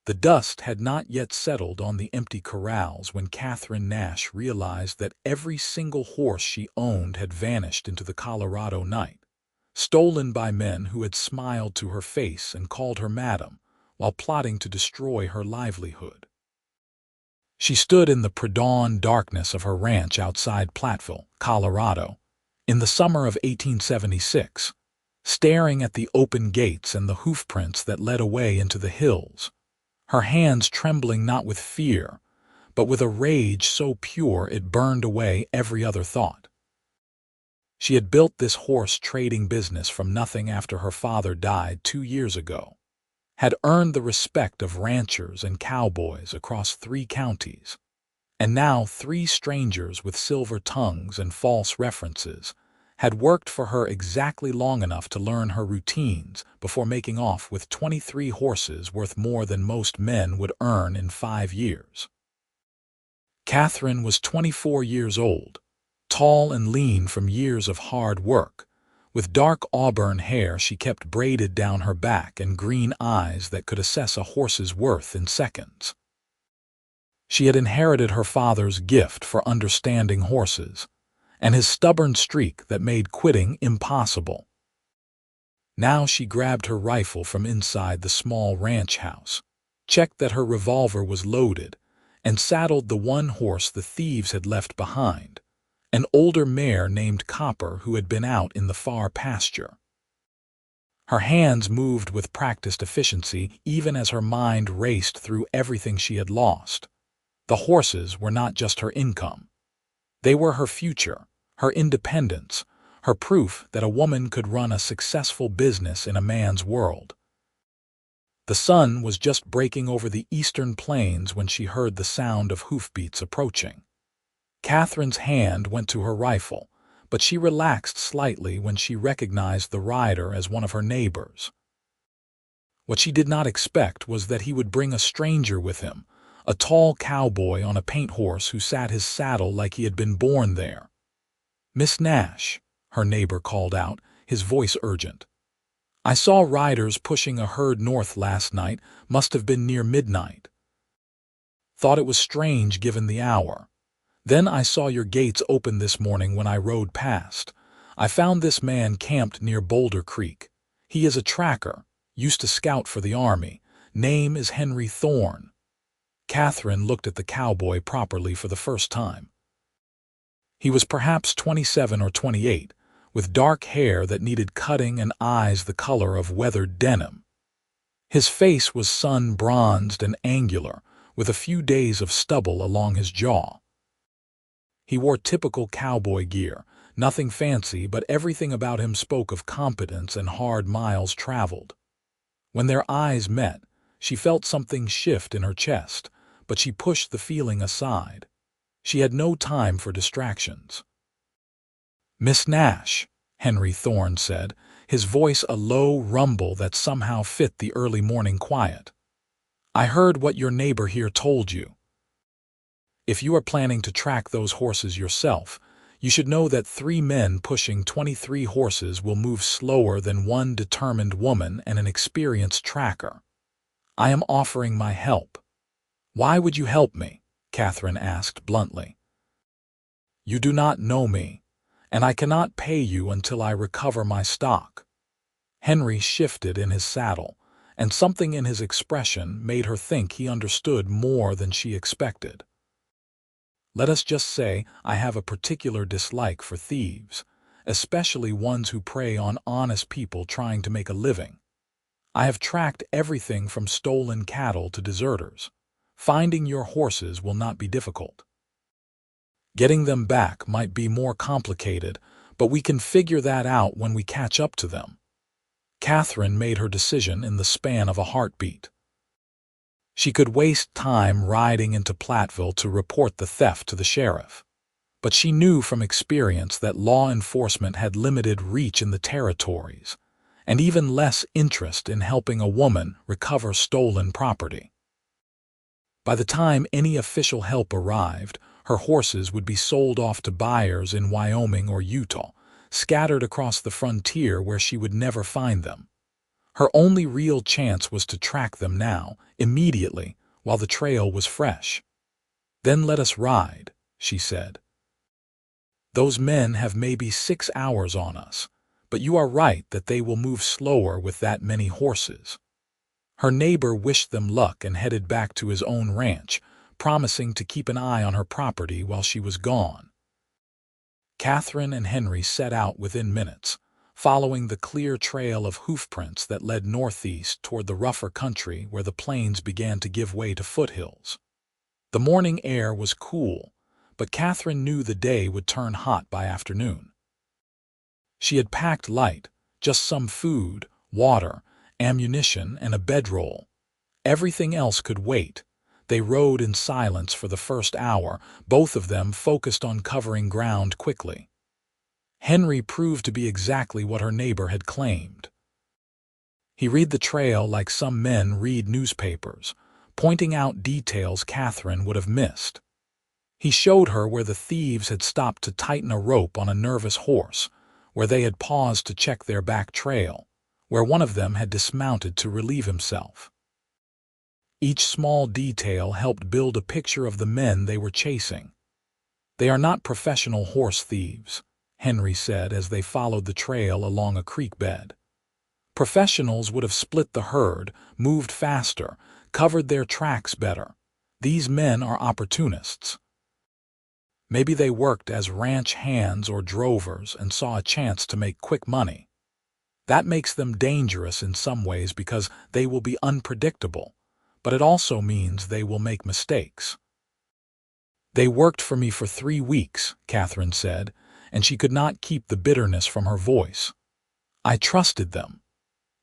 The dust had not yet settled on the empty corrals when Katherine Nash realized that every single horse she owned had vanished into the Colorado night, stolen by men who had smiled to her face and called her madam, while plotting to destroy her livelihood. She stood in the pre-dawn darkness of her ranch outside Platteville, Colorado, in the summer of 1876, staring at the open gates and the hoofprints that led away into the hills, her hands trembling not with fear, but with a rage so pure it burned away every other thought. She had built this horse trading business from nothing after her father died 2 years ago, had earned the respect of ranchers and cowboys across 3 counties, and now 3 strangers with silver tongues and false references had worked for her exactly long enough to learn her routines before making off with 23 horses worth more than most men would earn in 5 years. Katherine was 24 years old, tall and lean from years of hard work, with dark auburn hair she kept braided down her back and green eyes that could assess a horse's worth in seconds. She had inherited her father's gift for understanding horses, and his stubborn streak that made quitting impossible. Now she grabbed her rifle from inside the small ranch house, checked that her revolver was loaded, and saddled the one horse the thieves had left behind, an older mare named Copper who had been out in the far pasture. Her hands moved with practiced efficiency even as her mind raced through everything she had lost. The horses were not just her income. They were her future, her independence, her proof that a woman could run a successful business in a man's world. The sun was just breaking over the eastern plains when she heard the sound of hoofbeats approaching. Katherine's hand went to her rifle, but she relaxed slightly when she recognized the rider as one of her neighbors. What she did not expect was that he would bring a stranger with him, a tall cowboy on a paint horse who sat his saddle like he had been born there. "Miss Nash," her neighbor called out, his voice urgent. "I saw riders pushing a herd north last night, must have been near midnight. Thought it was strange given the hour. Then I saw your gates open this morning when I rode past. I found this man camped near Boulder Creek. He is a tracker, used to scout for the army. Name is Henry Thorne." Katherine looked at the cowboy properly for the first time. He was perhaps 27 or 28, with dark hair that needed cutting and eyes the color of weathered denim. His face was sun-bronzed and angular, with a few days of stubble along his jaw. He wore typical cowboy gear, nothing fancy, but everything about him spoke of competence and hard miles traveled. When their eyes met, she felt something shift in her chest, but she pushed the feeling aside. She had no time for distractions. "Miss Nash," Henry Thorne said, his voice a low rumble that somehow fit the early morning quiet. "I heard what your neighbor here told you. If you are planning to track those horses yourself, you should know that 3 men pushing 23 horses will move slower than one determined woman and an experienced tracker. I am offering my help." "Why would you help me?" Katherine asked bluntly. "You do not know me, and I cannot pay you until I recover my stock." Henry shifted in his saddle, and something in his expression made her think he understood more than she expected. "Let us just say I have a particular dislike for thieves, especially ones who prey on honest people trying to make a living. I have tracked everything from stolen cattle to deserters. Finding your horses will not be difficult. Getting them back might be more complicated, but we can figure that out when we catch up to them." Katherine made her decision in the span of a heartbeat. She could waste time riding into Platteville to report the theft to the sheriff, but she knew from experience that law enforcement had limited reach in the territories, and even less interest in helping a woman recover stolen property. By the time any official help arrived, her horses would be sold off to buyers in Wyoming or Utah, scattered across the frontier where she would never find them. Her only real chance was to track them now, immediately, while the trail was fresh. "Then let us ride," she said. "Those men have maybe 6 hours on us, but you are right that they will move slower with that many horses." Her neighbor wished them luck and headed back to his own ranch, promising to keep an eye on her property while she was gone. Katherine and Henry set out within minutes, following the clear trail of hoofprints that led northeast toward the rougher country where the plains began to give way to foothills. The morning air was cool, but Katherine knew the day would turn hot by afternoon. She had packed light, just some food, water, ammunition, and a bedroll. Everything else could wait. They rode in silence for the first hour, both of them focused on covering ground quickly. Henry proved to be exactly what her neighbor had claimed. He read the trail like some men read newspapers, pointing out details Katherine would have missed. He showed her where the thieves had stopped to tighten a rope on a nervous horse, where they had paused to check their back trail, where one of them had dismounted to relieve himself. Each small detail helped build a picture of the men they were chasing. "They are not professional horse thieves," Henry said as they followed the trail along a creek bed. "Professionals would have split the herd, moved faster, covered their tracks better. These men are opportunists. Maybe they worked as ranch hands or drovers and saw a chance to make quick money. That makes them dangerous in some ways because they will be unpredictable, but it also means they will make mistakes." "They worked for me for 3 weeks," Katherine said, and she could not keep the bitterness from her voice. "I trusted them.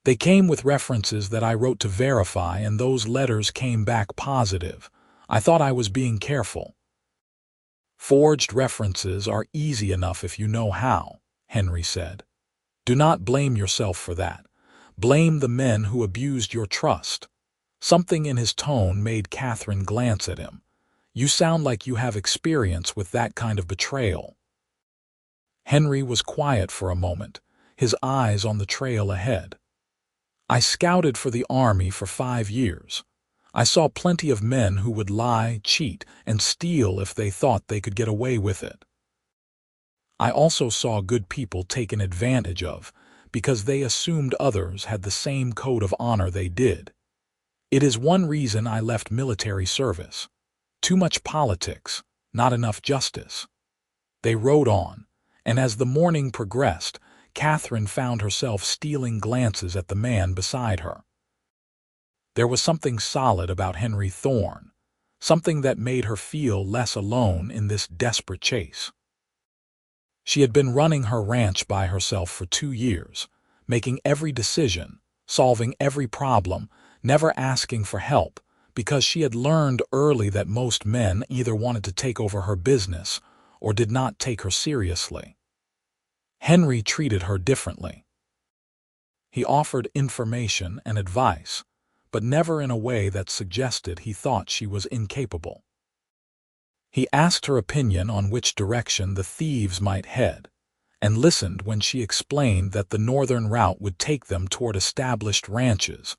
They came with references that I wrote to verify, and those letters came back positive. I thought I was being careful." "Forged references are easy enough if you know how," Henry said. "Do not blame yourself for that. Blame the men who abused your trust." Something in his tone made Katherine glance at him. "You sound like you have experience with that kind of betrayal." Henry was quiet for a moment, his eyes on the trail ahead. "I scouted for the army for 5 years. I saw plenty of men who would lie, cheat, and steal if they thought they could get away with it. I also saw good people taken advantage of because they assumed others had the same code of honor they did. It is one reason I left military service. Too much politics, not enough justice." They rode on, and as the morning progressed, Katherine found herself stealing glances at the man beside her. There was something solid about Henry Thorne, something that made her feel less alone in this desperate chase. She had been running her ranch by herself for 2 years, making every decision, solving every problem, never asking for help, because she had learned early that most men either wanted to take over her business or did not take her seriously. Henry treated her differently. He offered information and advice, but never in a way that suggested he thought she was incapable. He asked her opinion on which direction the thieves might head, and listened when she explained that the northern route would take them toward established ranches,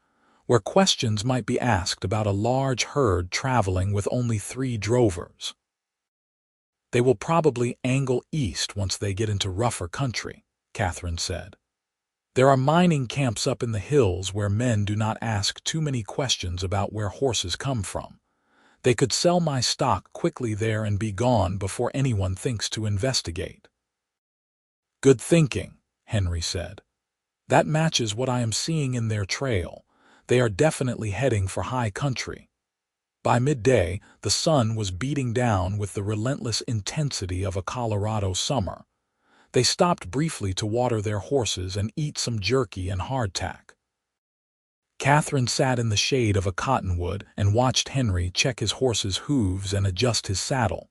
where questions might be asked about a large herd traveling with only 3 drovers. "They will probably angle east once they get into rougher country," Katherine said. "There are mining camps up in the hills where men do not ask too many questions about where horses come from. They could sell my stock quickly there and be gone before anyone thinks to investigate." "Good thinking," Henry said. "That matches what I am seeing in their trail. They are definitely heading for high country." By midday, the sun was beating down with the relentless intensity of a Colorado summer. They stopped briefly to water their horses and eat some jerky and hardtack. Katherine sat in the shade of a cottonwood and watched Henry check his horse's hooves and adjust his saddle.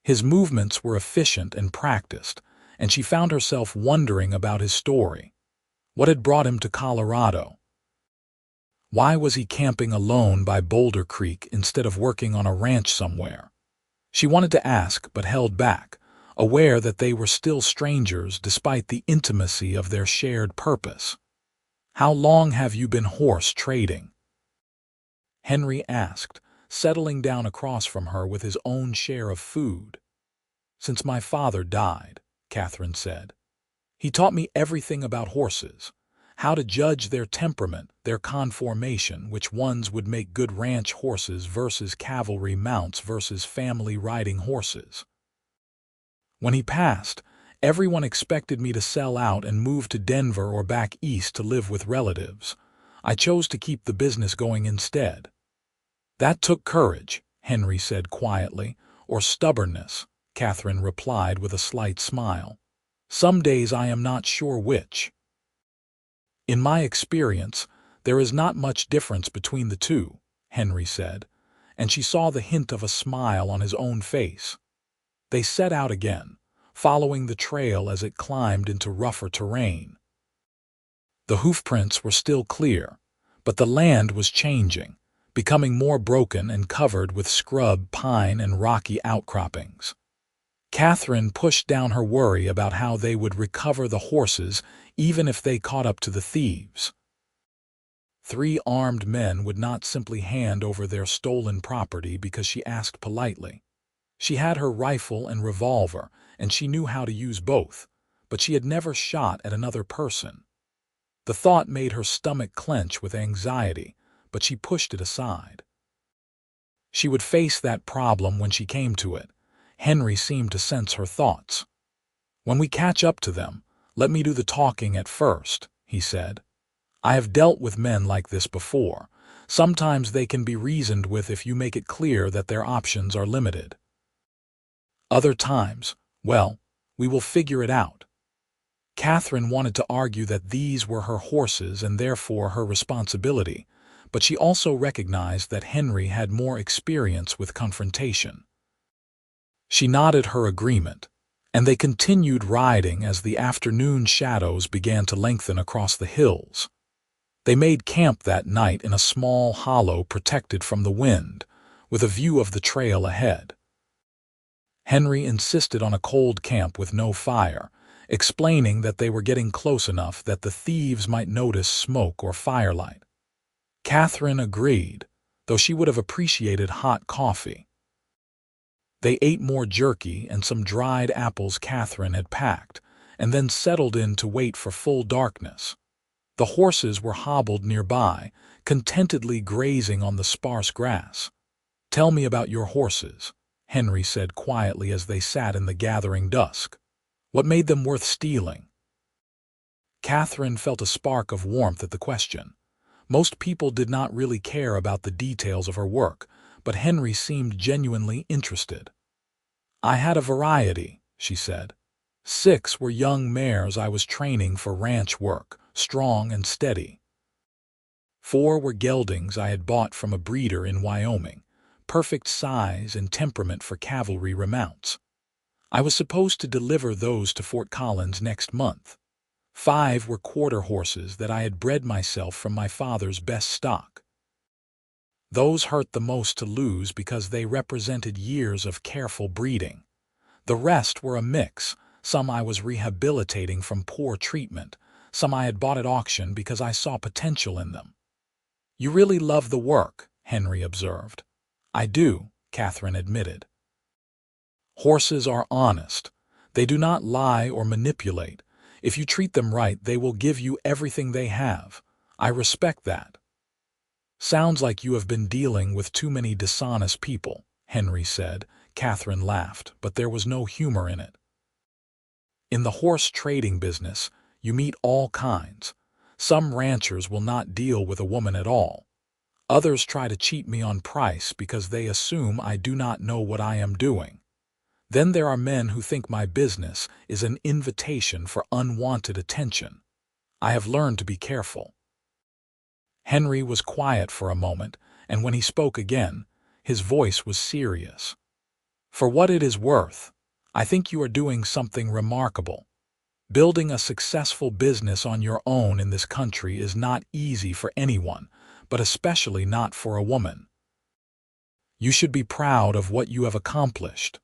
His movements were efficient and practiced, and she found herself wondering about his story. What had brought him to Colorado? Why was he camping alone by Boulder Creek instead of working on a ranch somewhere? She wanted to ask but held back, aware that they were still strangers despite the intimacy of their shared purpose. "How long have you been horse trading?" Henry asked, settling down across from her with his own share of food. "Since my father died," Katherine said. "He taught me everything about horses, how to judge their temperament, their conformation, which ones would make good ranch horses versus cavalry mounts versus family riding horses. When he passed, everyone expected me to sell out and move to Denver or back east to live with relatives. I chose to keep the business going instead." "That took courage," Henry said quietly, "or stubbornness," Katherine replied with a slight smile. "Some days I am not sure which." "In my experience, there is not much difference between the two," Henry said, and she saw the hint of a smile on his own face. They set out again, following the trail as it climbed into rougher terrain. The hoofprints were still clear, but the land was changing, becoming more broken and covered with scrub, pine, and rocky outcroppings. Katherine pushed down her worry about how they would recover the horses even if they caught up to the thieves. 3 armed men would not simply hand over their stolen property because she asked politely. She had her rifle and revolver, and she knew how to use both, but she had never shot at another person. The thought made her stomach clench with anxiety, but she pushed it aside. She would face that problem when she came to it. Henry seemed to sense her thoughts. "When we catch up to them, let me do the talking at first," he said. "I have dealt with men like this before. Sometimes they can be reasoned with if you make it clear that their options are limited. Other times, well, we will figure it out." Katherine wanted to argue that these were her horses and therefore her responsibility, but she also recognized that Henry had more experience with confrontation. She nodded her agreement, and they continued riding as the afternoon shadows began to lengthen across the hills. They made camp that night in a small hollow protected from the wind, with a view of the trail ahead. Henry insisted on a cold camp with no fire, explaining that they were getting close enough that the thieves might notice smoke or firelight. Katherine agreed, though she would have appreciated hot coffee. They ate more jerky and some dried apples Katherine had packed, and then settled in to wait for full darkness. The horses were hobbled nearby, contentedly grazing on the sparse grass. "Tell me about your horses," Henry said quietly as they sat in the gathering dusk. "What made them worth stealing?" Katherine felt a spark of warmth at the question. Most people did not really care about the details of her work, but Henry seemed genuinely interested. "I had a variety," she said. 6 were young mares I was training for ranch work, strong and steady. 4 were geldings I had bought from a breeder in Wyoming, perfect size and temperament for cavalry remounts. I was supposed to deliver those to Fort Collins next month. 5 were quarter horses that I had bred myself from my father's best stock. Those hurt the most to lose because they represented years of careful breeding. The rest were a mix. Some I was rehabilitating from poor treatment, some I had bought at auction because I saw potential in them. "You really love the work," Henry observed. "I do," Katherine admitted. "Horses are honest. They do not lie or manipulate. If you treat them right, they will give you everything they have. I respect that." "Sounds like you have been dealing with too many dishonest people," Henry said. Katherine laughed, but there was no humor in it. "In the horse trading business, you meet all kinds. Some ranchers will not deal with a woman at all. Others try to cheat me on price because they assume I do not know what I am doing. Then there are men who think my business is an invitation for unwanted attention. I have learned to be careful." Henry was quiet for a moment, and when he spoke again, his voice was serious. "For what it is worth, I think you are doing something remarkable. Building a successful business on your own in this country is not easy for anyone, but especially not for a woman. You should be proud of what you have accomplished."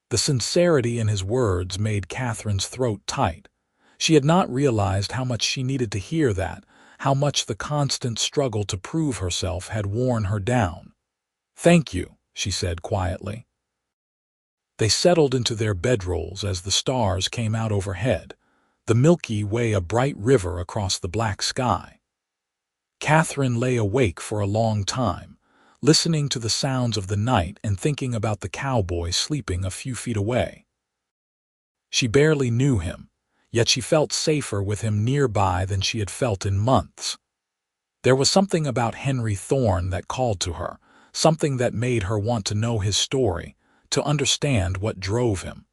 The sincerity in his words made Katherine's throat tight. She had not realized how much she needed to hear that, how much the constant struggle to prove herself had worn her down. "Thank you," she said quietly. They settled into their bedrolls as the stars came out overhead, the Milky Way a bright river across the black sky. Katherine lay awake for a long time, listening to the sounds of the night and thinking about the cowboy sleeping a few feet away. She barely knew him, yet she felt safer with him nearby than she had felt in months. There was something about Henry Thorne that called to her, something that made her want to know his story, to understand what drove him.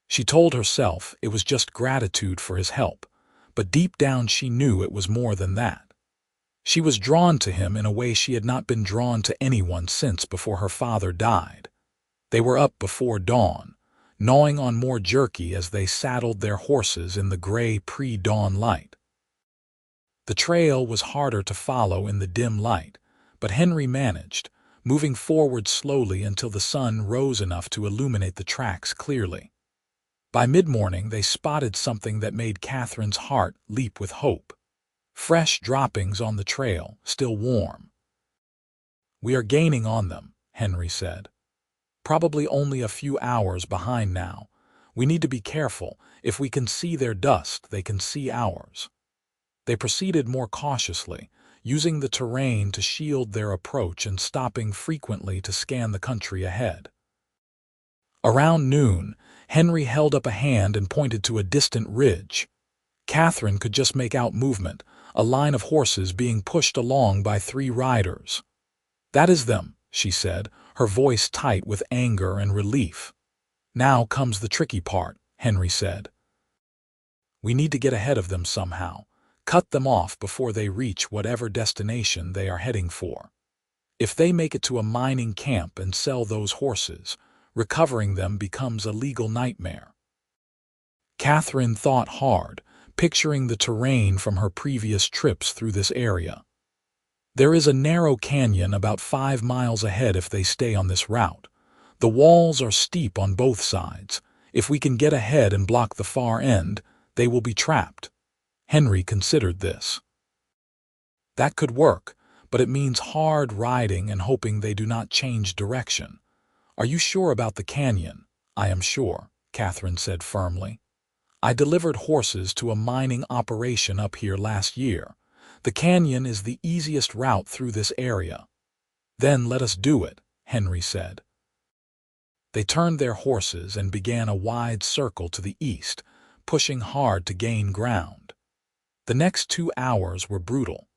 She told herself it was just gratitude for his help, but deep down she knew it was more than that. She was drawn to him in a way she had not been drawn to anyone since before her father died. They were up before dawn, gnawing on more jerky as they saddled their horses in the gray pre-dawn light. The trail was harder to follow in the dim light, but Henry managed, moving forward slowly until the sun rose enough to illuminate the tracks clearly. By mid-morning they spotted something that made Katherine's heart leap with hope. Fresh droppings on the trail, still warm. "We are gaining on them," Henry said. "Probably only a few hours behind now. We need to be careful. If we can see their dust, they can see ours." They proceeded more cautiously, using the terrain to shield their approach and stopping frequently to scan the country ahead. Around noon, Henry held up a hand and pointed to a distant ridge. Katherine could just make out movement, a line of horses being pushed along by 3 riders. "That is them," she said, her voice tight with anger and relief. "Now comes the tricky part," Henry said. "We need to get ahead of them somehow, cut them off before they reach whatever destination they are heading for. If they make it to a mining camp and sell those horses, recovering them becomes a legal nightmare." Katherine thought hard, picturing the terrain from her previous trips through this area. There is a narrow canyon about 5 miles ahead if they stay on this route. The walls are steep on both sides. If we can get ahead and block the far end, they will be trapped. Henry considered this. That could work, but it means hard riding and hoping they do not change direction. "Are you sure about the canyon?" "I am sure," Katherine said firmly. "I delivered horses to a mining operation up here last year. The canyon is the easiest route through this area." "Then let us do it," Henry said. They turned their horses and began a wide circle to the east, pushing hard to gain ground. The next 2 hours were brutal.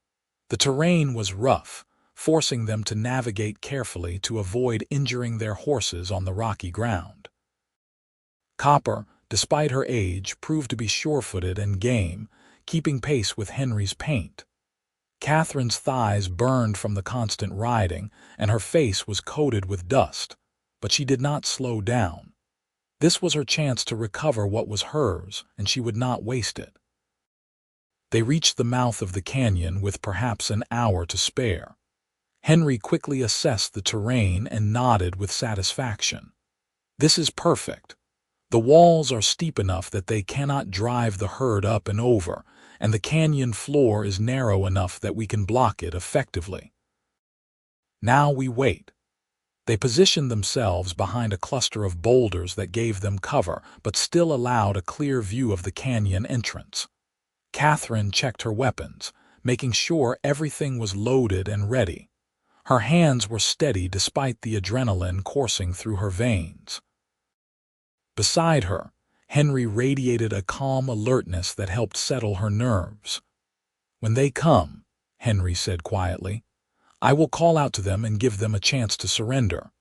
The terrain was rough, forcing them to navigate carefully to avoid injuring their horses on the rocky ground. Copper, despite her age, proved to be sure-footed and game, keeping pace with Henry's paint. Katherine's thighs burned from the constant riding, and her face was coated with dust, but she did not slow down. This was her chance to recover what was hers, and she would not waste it. They reached the mouth of the canyon with perhaps an hour to spare. Henry quickly assessed the terrain and nodded with satisfaction. "This is perfect. The walls are steep enough that they cannot drive the herd up and over, and the canyon floor is narrow enough that we can block it effectively. Now we wait." They positioned themselves behind a cluster of boulders that gave them cover but still allowed a clear view of the canyon entrance. Katherine checked her weapons, making sure everything was loaded and ready. Her hands were steady despite the adrenaline coursing through her veins. Beside her, Henry radiated a calm alertness that helped settle her nerves. "When they come," Henry said quietly, "I will call out to them and give them a chance to surrender.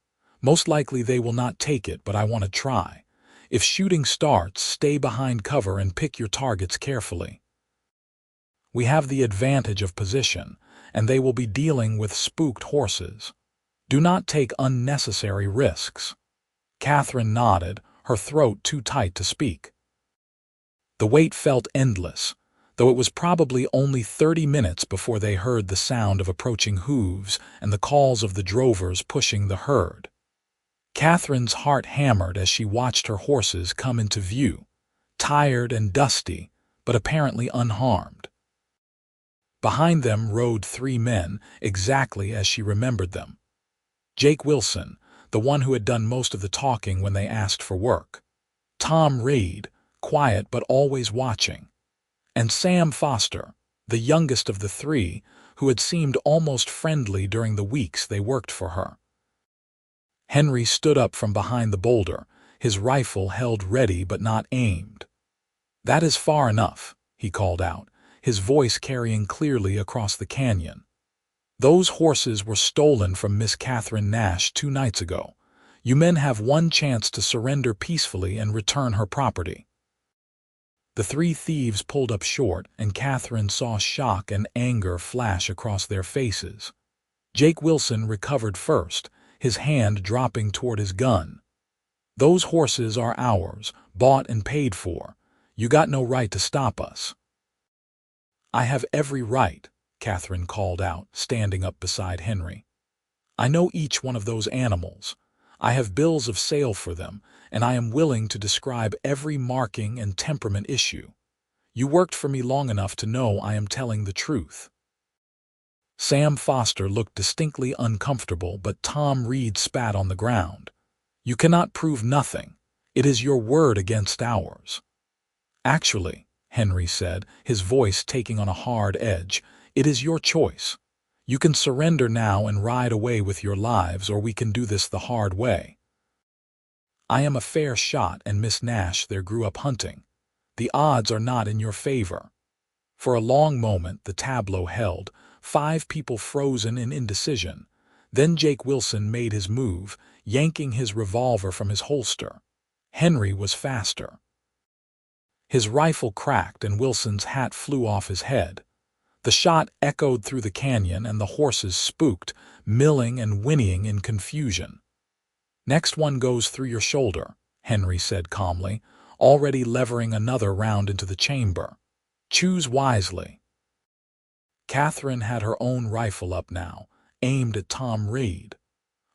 Most likely they will not take it, but I want to try. If shooting starts, stay behind cover and pick your targets carefully. We have the advantage of position, and they will be dealing with spooked horses. Do not take unnecessary risks." Katherine nodded, her throat too tight to speak. The wait felt endless, though it was probably only 30 minutes before they heard the sound of approaching hooves and the calls of the drovers pushing the herd. Katherine's heart hammered as she watched her horses come into view, tired and dusty, but apparently unharmed. Behind them rode 3 men, exactly as she remembered them. Jake Wilson, the one who had done most of the talking when they asked for work. Tom Reed, quiet but always watching. And Sam Foster, the youngest of the 3, who had seemed almost friendly during the weeks they worked for her. Henry stood up from behind the boulder, his rifle held ready but not aimed. "That is far enough," he called out, his voice carrying clearly across the canyon. "Those horses were stolen from Miss Katherine Nash 2 nights ago. You men have one chance to surrender peacefully and return her property." The 3 thieves pulled up short, and Katherine saw shock and anger flash across their faces. Jake Wilson recovered first, his hand dropping toward his gun. "Those horses are ours, bought and paid for. You got no right to stop us." "I have every right," Katherine called out, standing up beside Henry. "I know each one of those animals. I have bills of sale for them, and I am willing to describe every marking and temperament issue. You worked for me long enough to know I am telling the truth." Sam Foster looked distinctly uncomfortable, but Tom Reed spat on the ground. "You cannot prove nothing. It is your word against ours." "Actually," Henry said, his voice taking on a hard edge, "it is your choice. You can surrender now and ride away with your lives, or we can do this the hard way. I am a fair shot, and Miss Nash there grew up hunting. The odds are not in your favor." For a long moment the tableau held, 5 people frozen in indecision. Then Jake Wilson made his move, yanking his revolver from his holster. Henry was faster. His rifle cracked and Wilson's hat flew off his head. The shot echoed through the canyon and the horses spooked, milling and whinnying in confusion. "Next one goes through your shoulder," Henry said calmly, already levering another round into the chamber. "Choose wisely." Katherine had her own rifle up now, aimed at Tom Reed.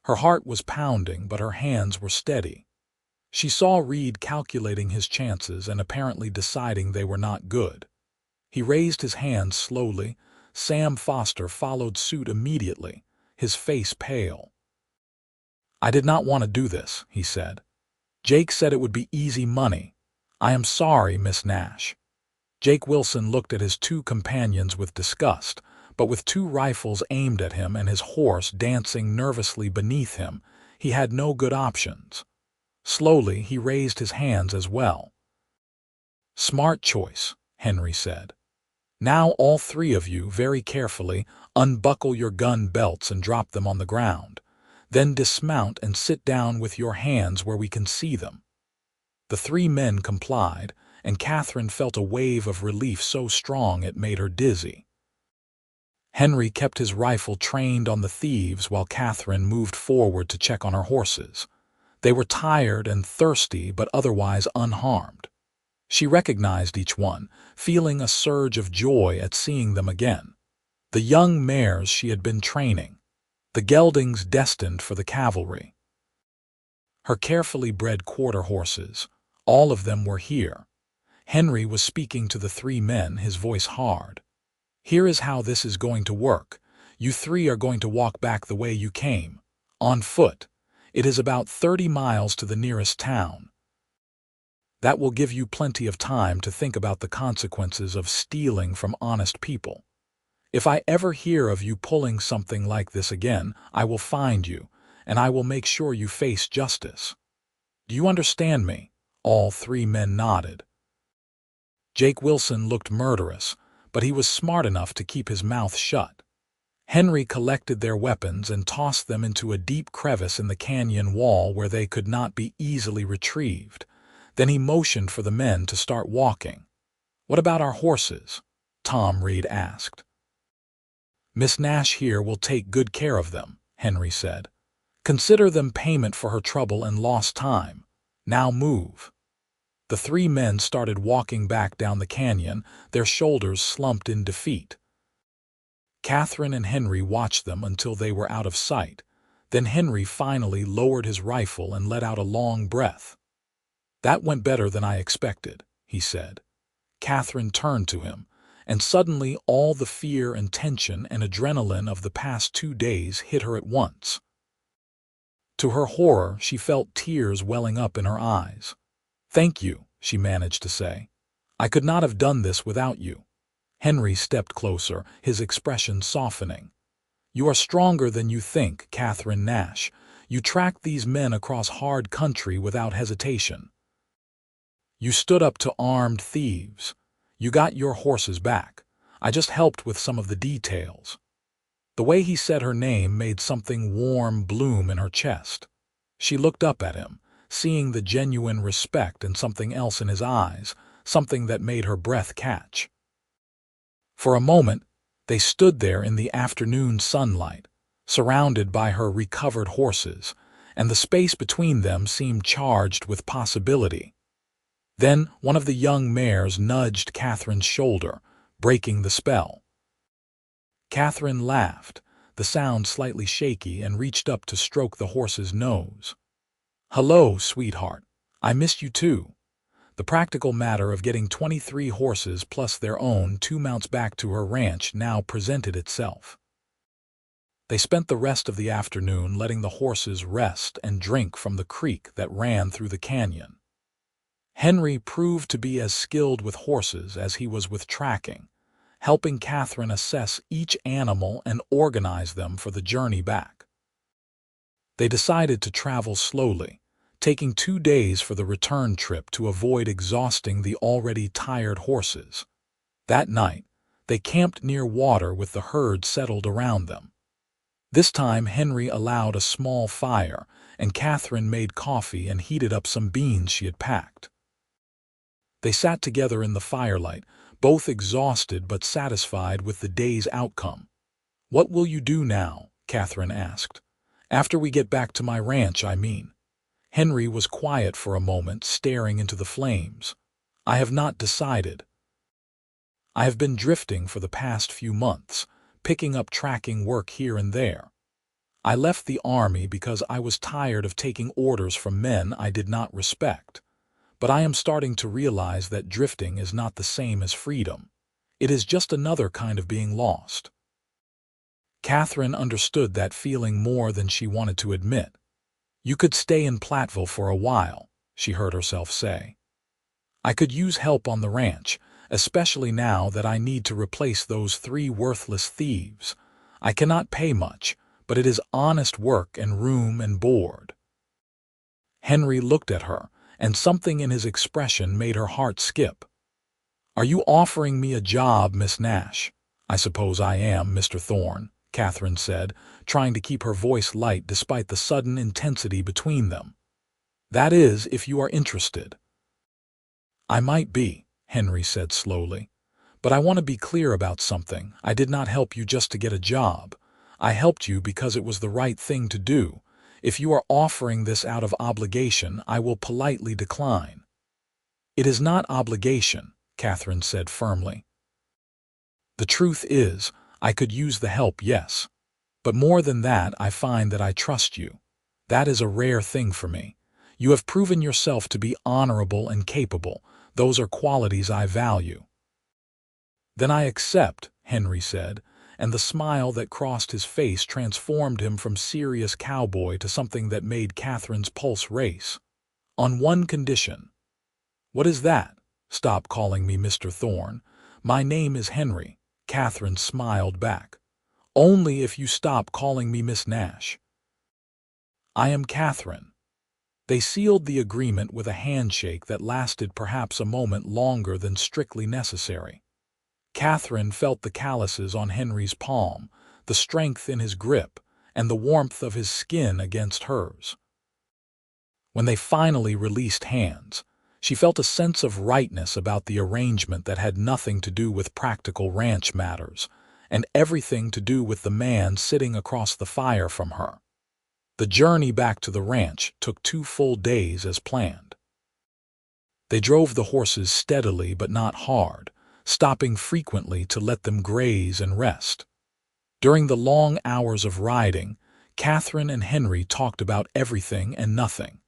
Her heart was pounding, but her hands were steady. She saw Reed calculating his chances and apparently deciding they were not good. He raised his hands slowly. Sam Foster followed suit immediately, his face pale. "I did not want to do this," he said. "Jake said it would be easy money. I am sorry, Miss Nash." Jake Wilson looked at his 2 companions with disgust, but with 2 rifles aimed at him and his horse dancing nervously beneath him, he had no good options. Slowly, he raised his hands as well. "Smart choice," Henry said. "Now all 3 of you, very carefully, unbuckle your gun belts and drop them on the ground. Then dismount and sit down with your hands where we can see them." The 3 men complied, and Katherine felt a wave of relief so strong it made her dizzy. Henry kept his rifle trained on the thieves while Katherine moved forward to check on her horses. They were tired and thirsty, but otherwise unharmed. She recognized each one, feeling a surge of joy at seeing them again. The young mares she had been training, the geldings destined for the cavalry. Her carefully bred quarter horses, all of them were here. Henry was speaking to the 3 men, his voice hard. "Here is how this is going to work. You 3 are going to walk back the way you came, on foot. It is about 30 miles to the nearest town. That will give you plenty of time to think about the consequences of stealing from honest people. If I ever hear of you pulling something like this again, I will find you, and I will make sure you face justice. Do you understand me?" All 3 men nodded. Jake Wilson looked murderous, but he was smart enough to keep his mouth shut. Henry collected their weapons and tossed them into a deep crevice in the canyon wall where they could not be easily retrieved. Then he motioned for the men to start walking. "What about our horses?" Tom Reed asked. "Miss Nash here will take good care of them," Henry said. "Consider them payment for her trouble and lost time. Now move." The 3 men started walking back down the canyon, their shoulders slumped in defeat. Katherine and Henry watched them until they were out of sight. Then Henry finally lowered his rifle and let out a long breath. "That went better than I expected," he said. Katherine turned to him, and suddenly all the fear and tension and adrenaline of the past 2 days hit her at once. To her horror, she felt tears welling up in her eyes. "Thank you," she managed to say. "I could not have done this without you." Henry stepped closer, his expression softening. "You are stronger than you think, Katherine Nash. You tracked these men across hard country without hesitation. You stood up to armed thieves. You got your horses back. I just helped with some of the details." The way he said her name made something warm bloom in her chest. She looked up at him, seeing the genuine respect and something else in his eyes, something that made her breath catch. For a moment, they stood there in the afternoon sunlight, surrounded by her recovered horses, and the space between them seemed charged with possibility. Then one of the young mares nudged Catherine's shoulder, breaking the spell. Katherine laughed, the sound slightly shaky, and reached up to stroke the horse's nose. "Hello, sweetheart. I missed you too." The practical matter of getting 23 horses plus their own 2 mounts back to her ranch now presented itself. They spent the rest of the afternoon letting the horses rest and drink from the creek that ran through the canyon. Henry proved to be as skilled with horses as he was with tracking, helping Katherine assess each animal and organize them for the journey back. They decided to travel slowly, taking 2 days for the return trip to avoid exhausting the already tired horses. That night, they camped near water with the herd settled around them. This time Henry allowed a small fire, and Katherine made coffee and heated up some beans she had packed. They sat together in the firelight, both exhausted but satisfied with the day's outcome. "What will you do now?" Katherine asked. "After we get back to my ranch, I mean." Henry was quiet for a moment, staring into the flames. "I have not decided. I have been drifting for the past few months, picking up tracking work here and there. I left the army because I was tired of taking orders from men I did not respect. But I am starting to realize that drifting is not the same as freedom. It is just another kind of being lost." Katherine understood that feeling more than she wanted to admit. "You could stay in Platteville for a while," she heard herself say. "I could use help on the ranch, especially now that I need to replace those 3 worthless thieves. I cannot pay much, but it is honest work and room and board." Henry looked at her, and something in his expression made her heart skip. "Are you offering me a job, Miss Nash?" "I suppose I am, Mr. Thorne," Katherine said, trying to keep her voice light despite the sudden intensity between them. "That is, if you are interested." "I might be," Henry said slowly. "But I want to be clear about something. I did not help you just to get a job. I helped you because it was the right thing to do. If you are offering this out of obligation, I will politely decline." "It is not obligation," Katherine said firmly. "The truth is, I could use the help, yes. But more than that, I find that I trust you. That is a rare thing for me. You have proven yourself to be honorable and capable. Those are qualities I value." "Then I accept," Henry said, and the smile that crossed his face transformed him from serious cowboy to something that made Katherine's pulse race. "On one condition." "What is that?" "Stop calling me Mr. Thorne. My name is Henry," Katherine smiled back. "Only if you stop calling me Miss Nash." "I am Katherine." They sealed the agreement with a handshake that lasted perhaps a moment longer than strictly necessary. Katherine felt the calluses on Henry's palm, the strength in his grip, and the warmth of his skin against hers. When they finally released hands, she felt a sense of rightness about the arrangement that had nothing to do with practical ranch matters, and everything to do with the man sitting across the fire from her. The journey back to the ranch took 2 full days as planned. They drove the horses steadily but not hard, stopping frequently to let them graze and rest. During the long hours of riding, Katherine and Henry talked about everything and nothing.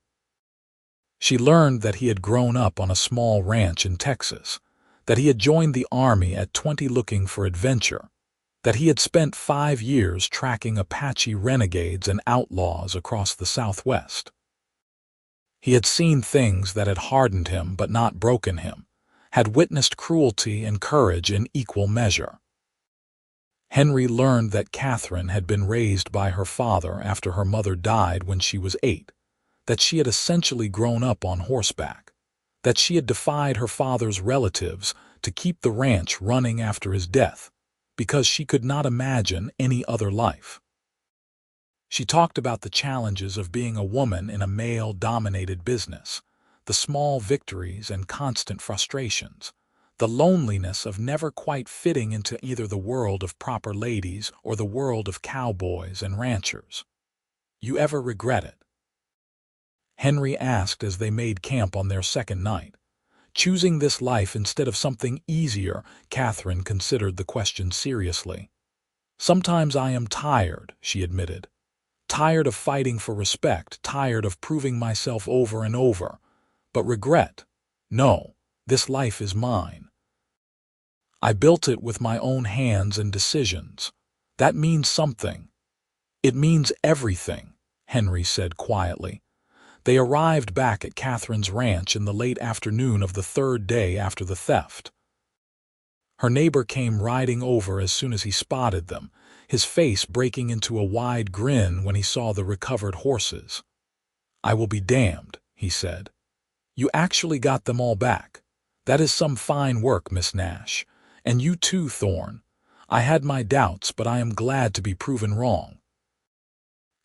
She learned that he had grown up on a small ranch in Texas, that he had joined the army at 20 looking for adventure, that he had spent 5 years tracking Apache renegades and outlaws across the Southwest. He had seen things that had hardened him but not broken him, had witnessed cruelty and courage in equal measure. Henry learned that Katherine had been raised by her father after her mother died when she was 8, that she had essentially grown up on horseback, that she had defied her father's relatives to keep the ranch running after his death, because she could not imagine any other life. She talked about the challenges of being a woman in a male-dominated business, the small victories and constant frustrations, the loneliness of never quite fitting into either the world of proper ladies or the world of cowboys and ranchers. "You ever regret it?" Henry asked as they made camp on their second night. Choosing this life instead of something easier, Katherine considered the question seriously. "Sometimes I am tired," she admitted. "Tired of fighting for respect, tired of proving myself over and over. But regret? No, this life is mine. I built it with my own hands and decisions. That means something." "It means everything," Henry said quietly. They arrived back at Katherine's ranch in the late afternoon of the 3rd day after the theft. Her neighbor came riding over as soon as he spotted them, his face breaking into a wide grin when he saw the recovered horses. "I will be damned," he said. "You actually got them all back. That is some fine work, Miss Nash. And you too, Thorne. I had my doubts, but I am glad to be proven wrong."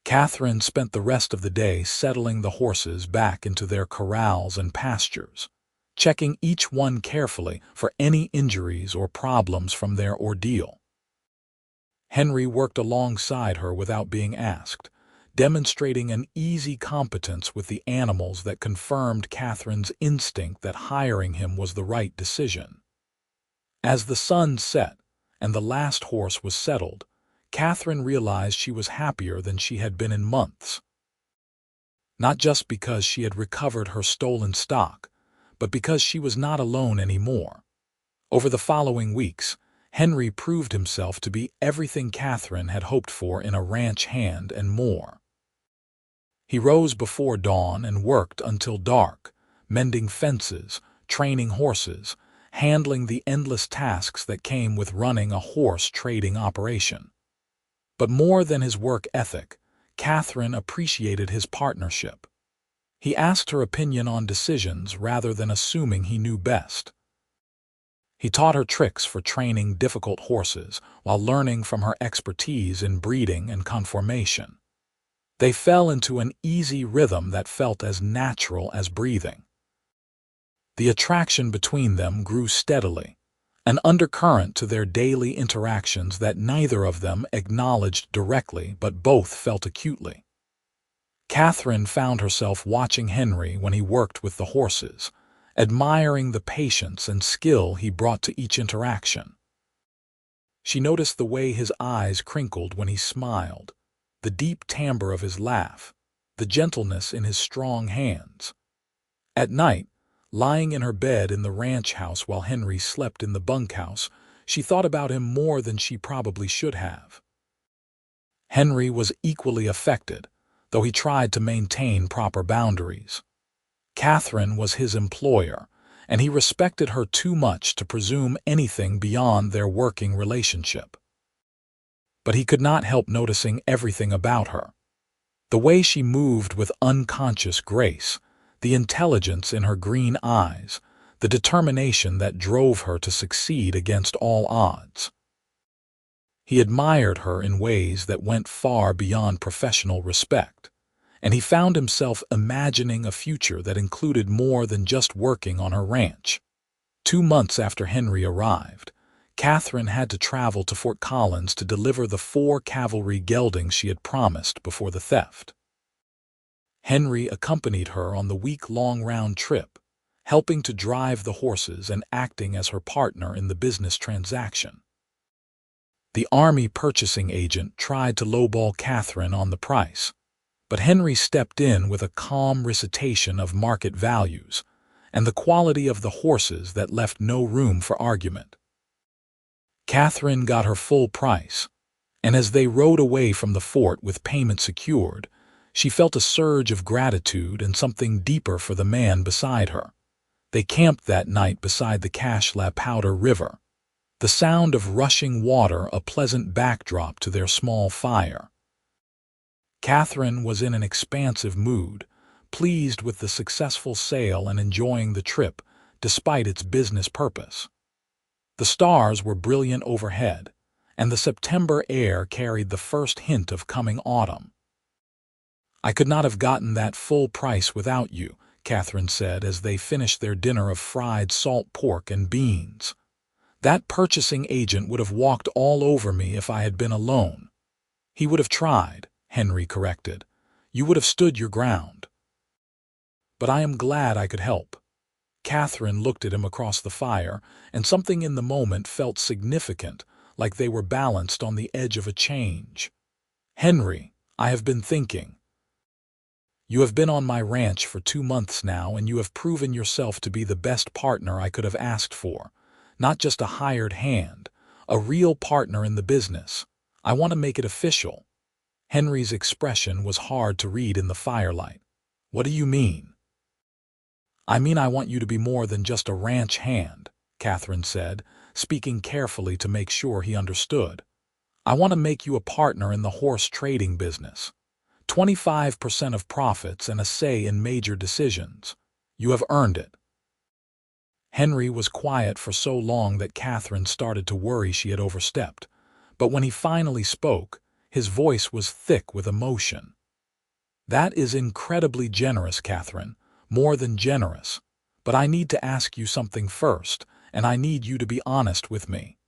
Katherine spent the rest of the day settling the horses back into their corrals and pastures, checking each one carefully for any injuries or problems from their ordeal. Henry worked alongside her without being asked, demonstrating an easy competence with the animals that confirmed Katherine's instinct that hiring him was the right decision. As the sun set and the last horse was settled, Katherine realized she was happier than she had been in months. Not just because she had recovered her stolen stock, but because she was not alone anymore. Over the following weeks, Henry proved himself to be everything Katherine had hoped for in a ranch hand and more. He rose before dawn and worked until dark, mending fences, training horses, handling the endless tasks that came with running a horse trading operation. But more than his work ethic, Katherine appreciated his partnership. He asked her opinion on decisions rather than assuming he knew best. He taught her tricks for training difficult horses while learning from her expertise in breeding and conformation. They fell into an easy rhythm that felt as natural as breathing. The attraction between them grew steadily, an undercurrent to their daily interactions that neither of them acknowledged directly but both felt acutely. Katherine found herself watching Henry when he worked with the horses, admiring the patience and skill he brought to each interaction. She noticed the way his eyes crinkled when he smiled, the deep timbre of his laugh, the gentleness in his strong hands. At night, lying in her bed in the ranch house while Henry slept in the bunkhouse, she thought about him more than she probably should have. Henry was equally affected, though he tried to maintain proper boundaries. Katherine was his employer, and he respected her too much to presume anything beyond their working relationship. But he could not help noticing everything about her. The way she moved with unconscious grace, the intelligence in her green eyes, the determination that drove her to succeed against all odds. He admired her in ways that went far beyond professional respect, and he found himself imagining a future that included more than just working on her ranch. 2 months after Henry arrived, Katherine had to travel to Fort Collins to deliver the 4 cavalry geldings she had promised before the theft. Henry accompanied her on the week-long round trip, helping to drive the horses and acting as her partner in the business transaction. The Army purchasing agent tried to lowball Katherine on the price, but Henry stepped in with a calm recitation of market values, and the quality of the horses that left no room for argument. Katherine got her full price, and as they rode away from the fort with payment secured, she felt a surge of gratitude and something deeper for the man beside her. They camped that night beside the Cache La Powder River, the sound of rushing water a pleasant backdrop to their small fire. Katherine was in an expansive mood, pleased with the successful sail and enjoying the trip, despite its business purpose. The stars were brilliant overhead, and the September air carried the first hint of coming autumn. "I could not have gotten that full price without you," Katherine said as they finished their dinner of fried salt pork and beans. "That purchasing agent would have walked all over me if I had been alone." "He would have tried," Henry corrected. "You would have stood your ground." "But I am glad I could help." Katherine looked at him across the fire, and something in the moment felt significant, like they were balanced on the edge of a change. "Henry, I have been thinking. You have been on my ranch for 2 months now, and you have proven yourself to be the best partner I could have asked for. Not just a hired hand, a real partner in the business. I want to make it official." Henry's expression was hard to read in the firelight. "What do you mean?" "I mean I want you to be more than just a ranch hand," Katherine said, speaking carefully to make sure he understood. "I want to make you a partner in the horse trading business. 25% of profits and a say in major decisions. You have earned it." Henry was quiet for so long that Katherine started to worry she had overstepped, but when he finally spoke, his voice was thick with emotion. "That is incredibly generous, Katherine, more than generous, but I need to ask you something first, and I need you to be honest with me."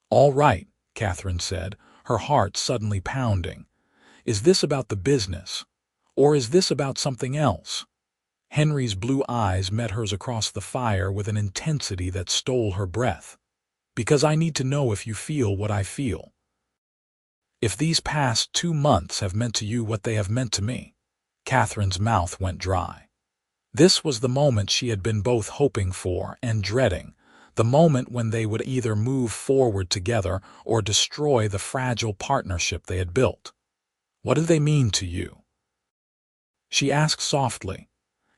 "All right," Katherine said, her heart suddenly pounding. "Is this about the business, or is this about something else?" Henry's blue eyes met hers across the fire with an intensity that stole her breath. "Because I need to know if you feel what I feel. If these past 2 months have meant to you what they have meant to me." Katherine's mouth went dry. This was the moment she had been both hoping for and dreading, the moment when they would either move forward together or destroy the fragile partnership they had built. "What do they mean to you?" she asked softly.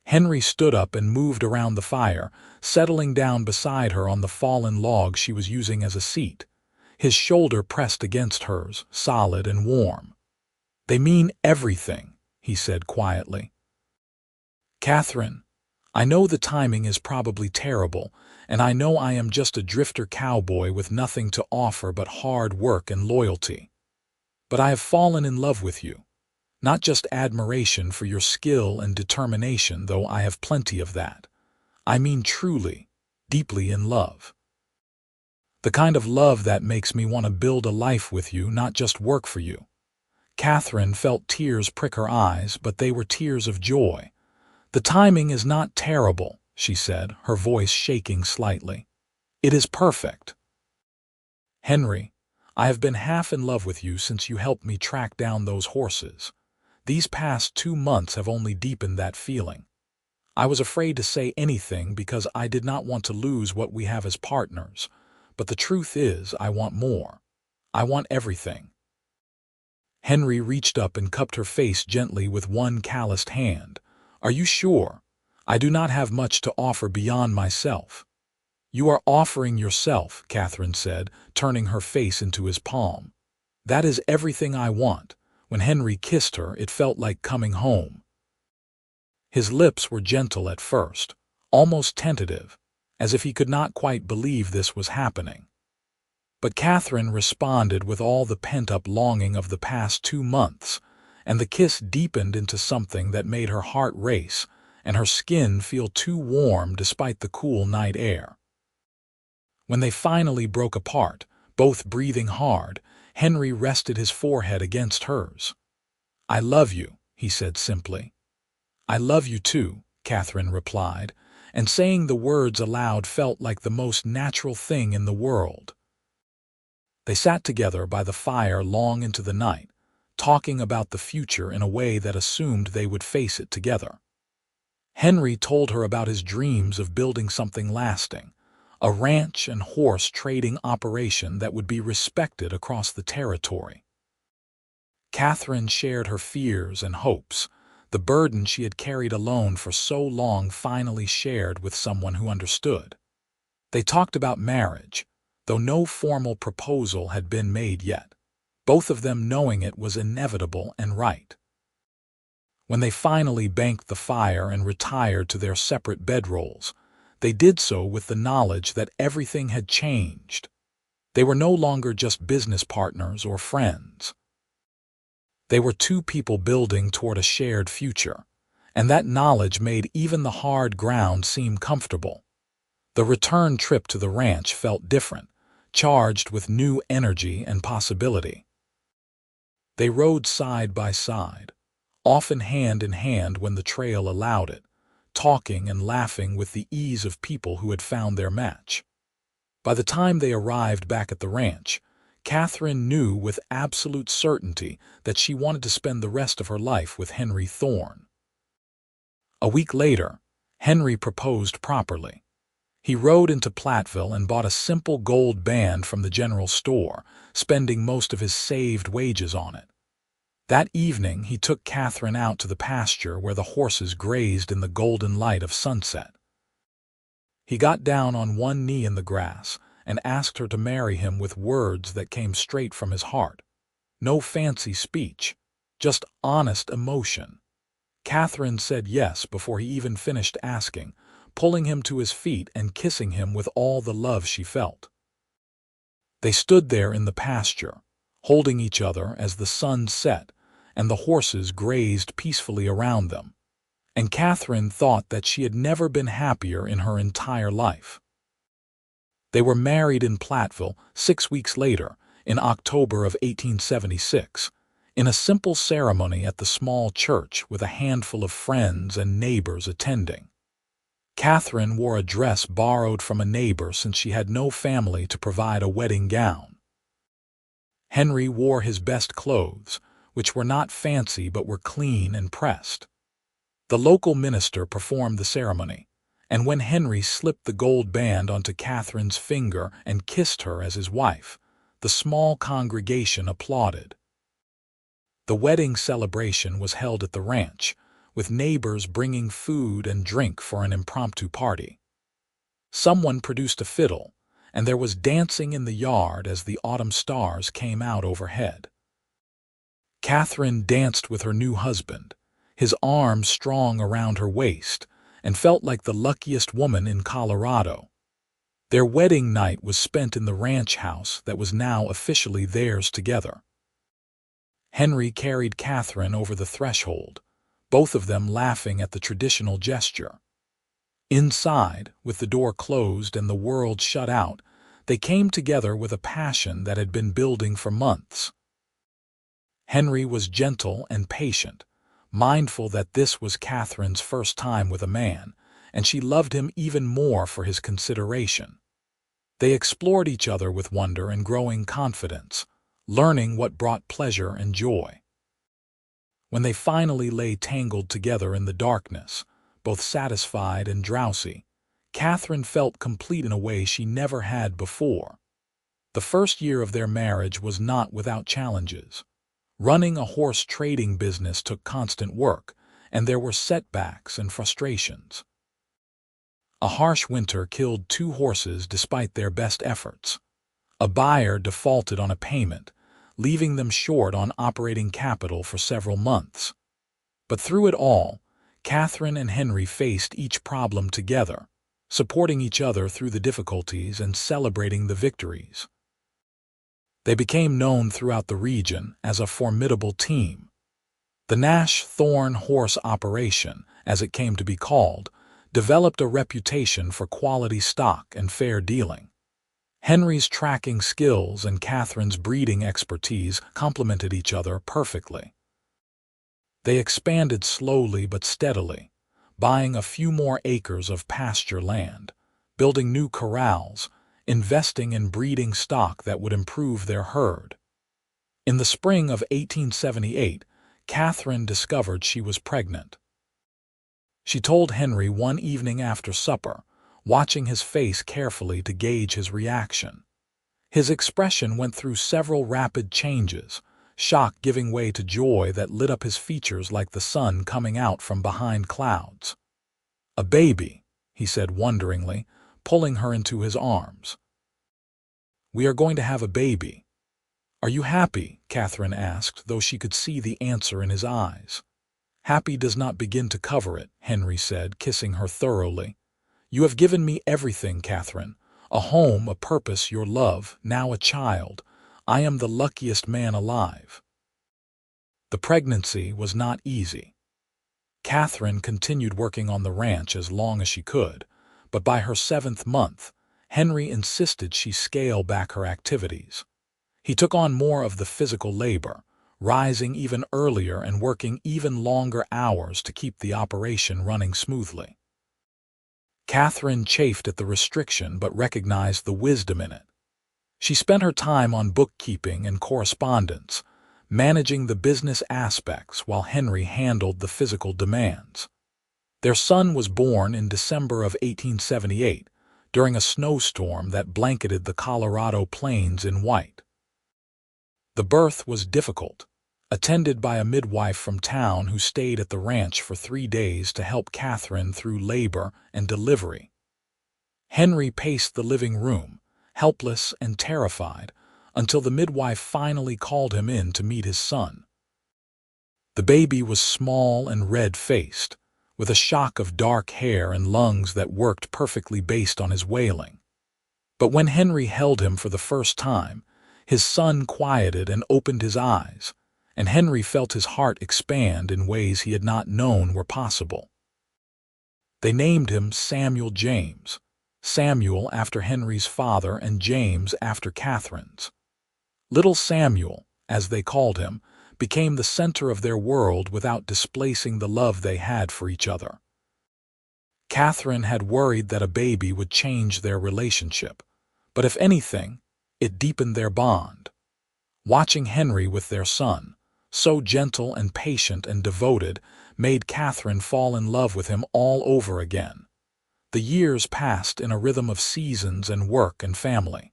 Henry stood up and moved around the fire, settling down beside her on the fallen log she was using as a seat. His shoulder pressed against hers, solid and warm. "They mean everything," he said quietly. "Katherine, I know the timing is probably terrible, and I know I am just a drifter cowboy with nothing to offer but hard work and loyalty. But I have fallen in love with you. Not just admiration for your skill and determination, though I have plenty of that. I mean truly, deeply in love. The kind of love that makes me want to build a life with you, not just work for you." Katherine felt tears prick her eyes, but they were tears of joy. "The timing is not terrible," she said, her voice shaking slightly. "It is perfect. Henry, I have been half in love with you since you helped me track down those horses. These past 2 months have only deepened that feeling. I was afraid to say anything because I did not want to lose what we have as partners, but the truth is I want more. I want everything." Henry reached up and cupped her face gently with one calloused hand. "Are you sure? I do not have much to offer beyond myself." "You are offering yourself," Katherine said, turning her face into his palm. "That is everything I want." When Henry kissed her, it felt like coming home. His lips were gentle at first, almost tentative, as if he could not quite believe this was happening. But Katherine responded with all the pent-up longing of the past 2 months, and the kiss deepened into something that made her heart race and her skin feel too warm despite the cool night air. When they finally broke apart, both breathing hard, Henry rested his forehead against hers. "I love you," he said simply. "I love you too," Katherine replied, and saying the words aloud felt like the most natural thing in the world. They sat together by the fire long into the night, talking about the future in a way that assumed they would face it together. Henry told her about his dreams of building something lasting, a ranch and horse trading operation that would be respected across the territory. Katherine shared her fears and hopes, the burden she had carried alone for so long finally shared with someone who understood. They talked about marriage, though no formal proposal had been made yet, both of them knowing it was inevitable and right. When they finally banked the fire and retired to their separate bedrolls, they did so with the knowledge that everything had changed. They were no longer just business partners or friends. They were two people building toward a shared future, and that knowledge made even the hard ground seem comfortable. The return trip to the ranch felt different, charged with new energy and possibility. They rode side by side, often hand in hand when the trail allowed it, talking and laughing with the ease of people who had found their match. By the time they arrived back at the ranch, Katherine knew with absolute certainty that she wanted to spend the rest of her life with Henry Thorne. A week later, Henry proposed properly. He rode into Platteville and bought a simple gold band from the general store, spending most of his saved wages on it. That evening, he took Katherine out to the pasture where the horses grazed in the golden light of sunset. He got down on one knee in the grass and asked her to marry him with words that came straight from his heart. No fancy speech, just honest emotion. Katherine said yes before he even finished asking, pulling him to his feet and kissing him with all the love she felt. They stood there in the pasture, holding each other as the sun set and the horses grazed peacefully around them, and Katherine thought that she had never been happier in her entire life. They were married in Platteville 6 weeks later, in October of 1876, in a simple ceremony at the small church with a handful of friends and neighbors attending. Katherine wore a dress borrowed from a neighbor since she had no family to provide a wedding gown. Henry wore his best clothes, which were not fancy but were clean and pressed. The local minister performed the ceremony, and when Henry slipped the gold band onto Katherine's finger and kissed her as his wife, the small congregation applauded. The wedding celebration was held at the ranch, with neighbors bringing food and drink for an impromptu party. Someone produced a fiddle, and there was dancing in the yard as the autumn stars came out overhead. Katherine danced with her new husband, his arms strong around her waist, and felt like the luckiest woman in Colorado. Their wedding night was spent in the ranch house that was now officially theirs together. Henry carried Katherine over the threshold, both of them laughing at the traditional gesture. Inside, with the door closed and the world shut out, they came together with a passion that had been building for months. Henry was gentle and patient, mindful that this was Katherine's first time with a man, and she loved him even more for his consideration. They explored each other with wonder and growing confidence, learning what brought pleasure and joy. When they finally lay tangled together in the darkness, both satisfied and drowsy, Katherine felt complete in a way she never had before. The first year of their marriage was not without challenges. Running a horse trading business took constant work, and there were setbacks and frustrations. A harsh winter killed 2 horses despite their best efforts. A buyer defaulted on a payment, leaving them short on operating capital for several months. But through it all, Katherine and Henry faced each problem together, supporting each other through the difficulties and celebrating the victories. They became known throughout the region as a formidable team. The Nash-Thorne horse operation, as it came to be called, developed a reputation for quality stock and fair dealing. Henry's tracking skills and Katherine's breeding expertise complemented each other perfectly. They expanded slowly but steadily, buying a few more acres of pasture land, building new corrals, investing in breeding stock that would improve their herd. In the spring of 1878, Katherine discovered she was pregnant. she told Henry one evening after supper, watching his face carefully to gauge his reaction. His expression went through several rapid changes, shock giving way to joy that lit up his features like the sun coming out from behind clouds. "A baby," he said wonderingly, pulling her into his arms. "We are going to have a baby." "Are you happy?" Katherine asked, though she could see the answer in his eyes. "Happy does not begin to cover it," Henry said, kissing her thoroughly. "You have given me everything, Katherine. A home, a purpose, your love, now a child. I am the luckiest man alive." The pregnancy was not easy. Katherine continued working on the ranch as long as she could, but by her 7th month, Henry insisted she scale back her activities. He took on more of the physical labor, rising even earlier and working even longer hours to keep the operation running smoothly. Katherine chafed at the restriction but recognized the wisdom in it. She spent her time on bookkeeping and correspondence, managing the business aspects while Henry handled the physical demands. Their son was born in December of 1878, during a snowstorm that blanketed the Colorado plains in white. The birth was difficult, attended by a midwife from town who stayed at the ranch for 3 days to help Katherine through labor and delivery. Henry paced the living room, helpless and terrified, until the midwife finally called him in to meet his son. The baby was small and red-faced, with a shock of dark hair and lungs that worked perfectly based on his wailing. But when Henry held him for the first time, his son quieted and opened his eyes, and Henry felt his heart expand in ways he had not known were possible. They named him Samuel James, Samuel after Henry's father and James after Katherine's. Little Samuel, as they called him, became the center of their world without displacing the love they had for each other. Katherine had worried that a baby would change their relationship, but if anything, it deepened their bond. Watching Henry with their son, so gentle and patient and devoted, made Katherine fall in love with him all over again. The years passed in a rhythm of seasons and work and family.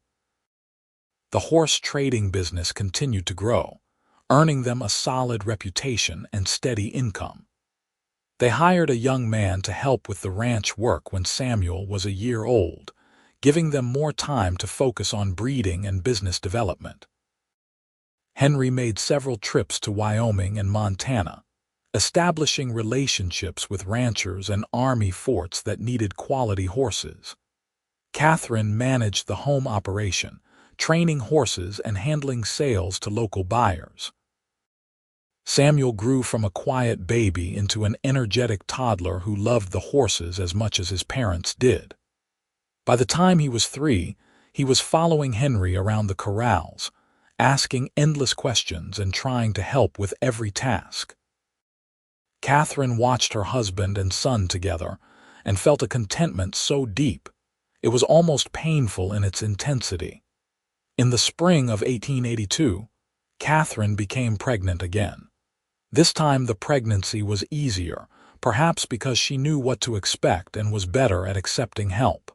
The horse trading business continued to grow, earning them a solid reputation and steady income. They hired a young man to help with the ranch work when Samuel was a year old, giving them more time to focus on breeding and business development. Henry made several trips to Wyoming and Montana, establishing relationships with ranchers and army forts that needed quality horses. Katherine managed the home operation, training horses and handling sales to local buyers. Samuel grew from a quiet baby into an energetic toddler who loved the horses as much as his parents did. By the time he was 3, he was following Henry around the corrals, asking endless questions and trying to help with every task. Katherine watched her husband and son together and felt a contentment so deep, it was almost painful in its intensity. In the spring of 1882, Katherine became pregnant again. This time the pregnancy was easier, perhaps because she knew what to expect and was better at accepting help.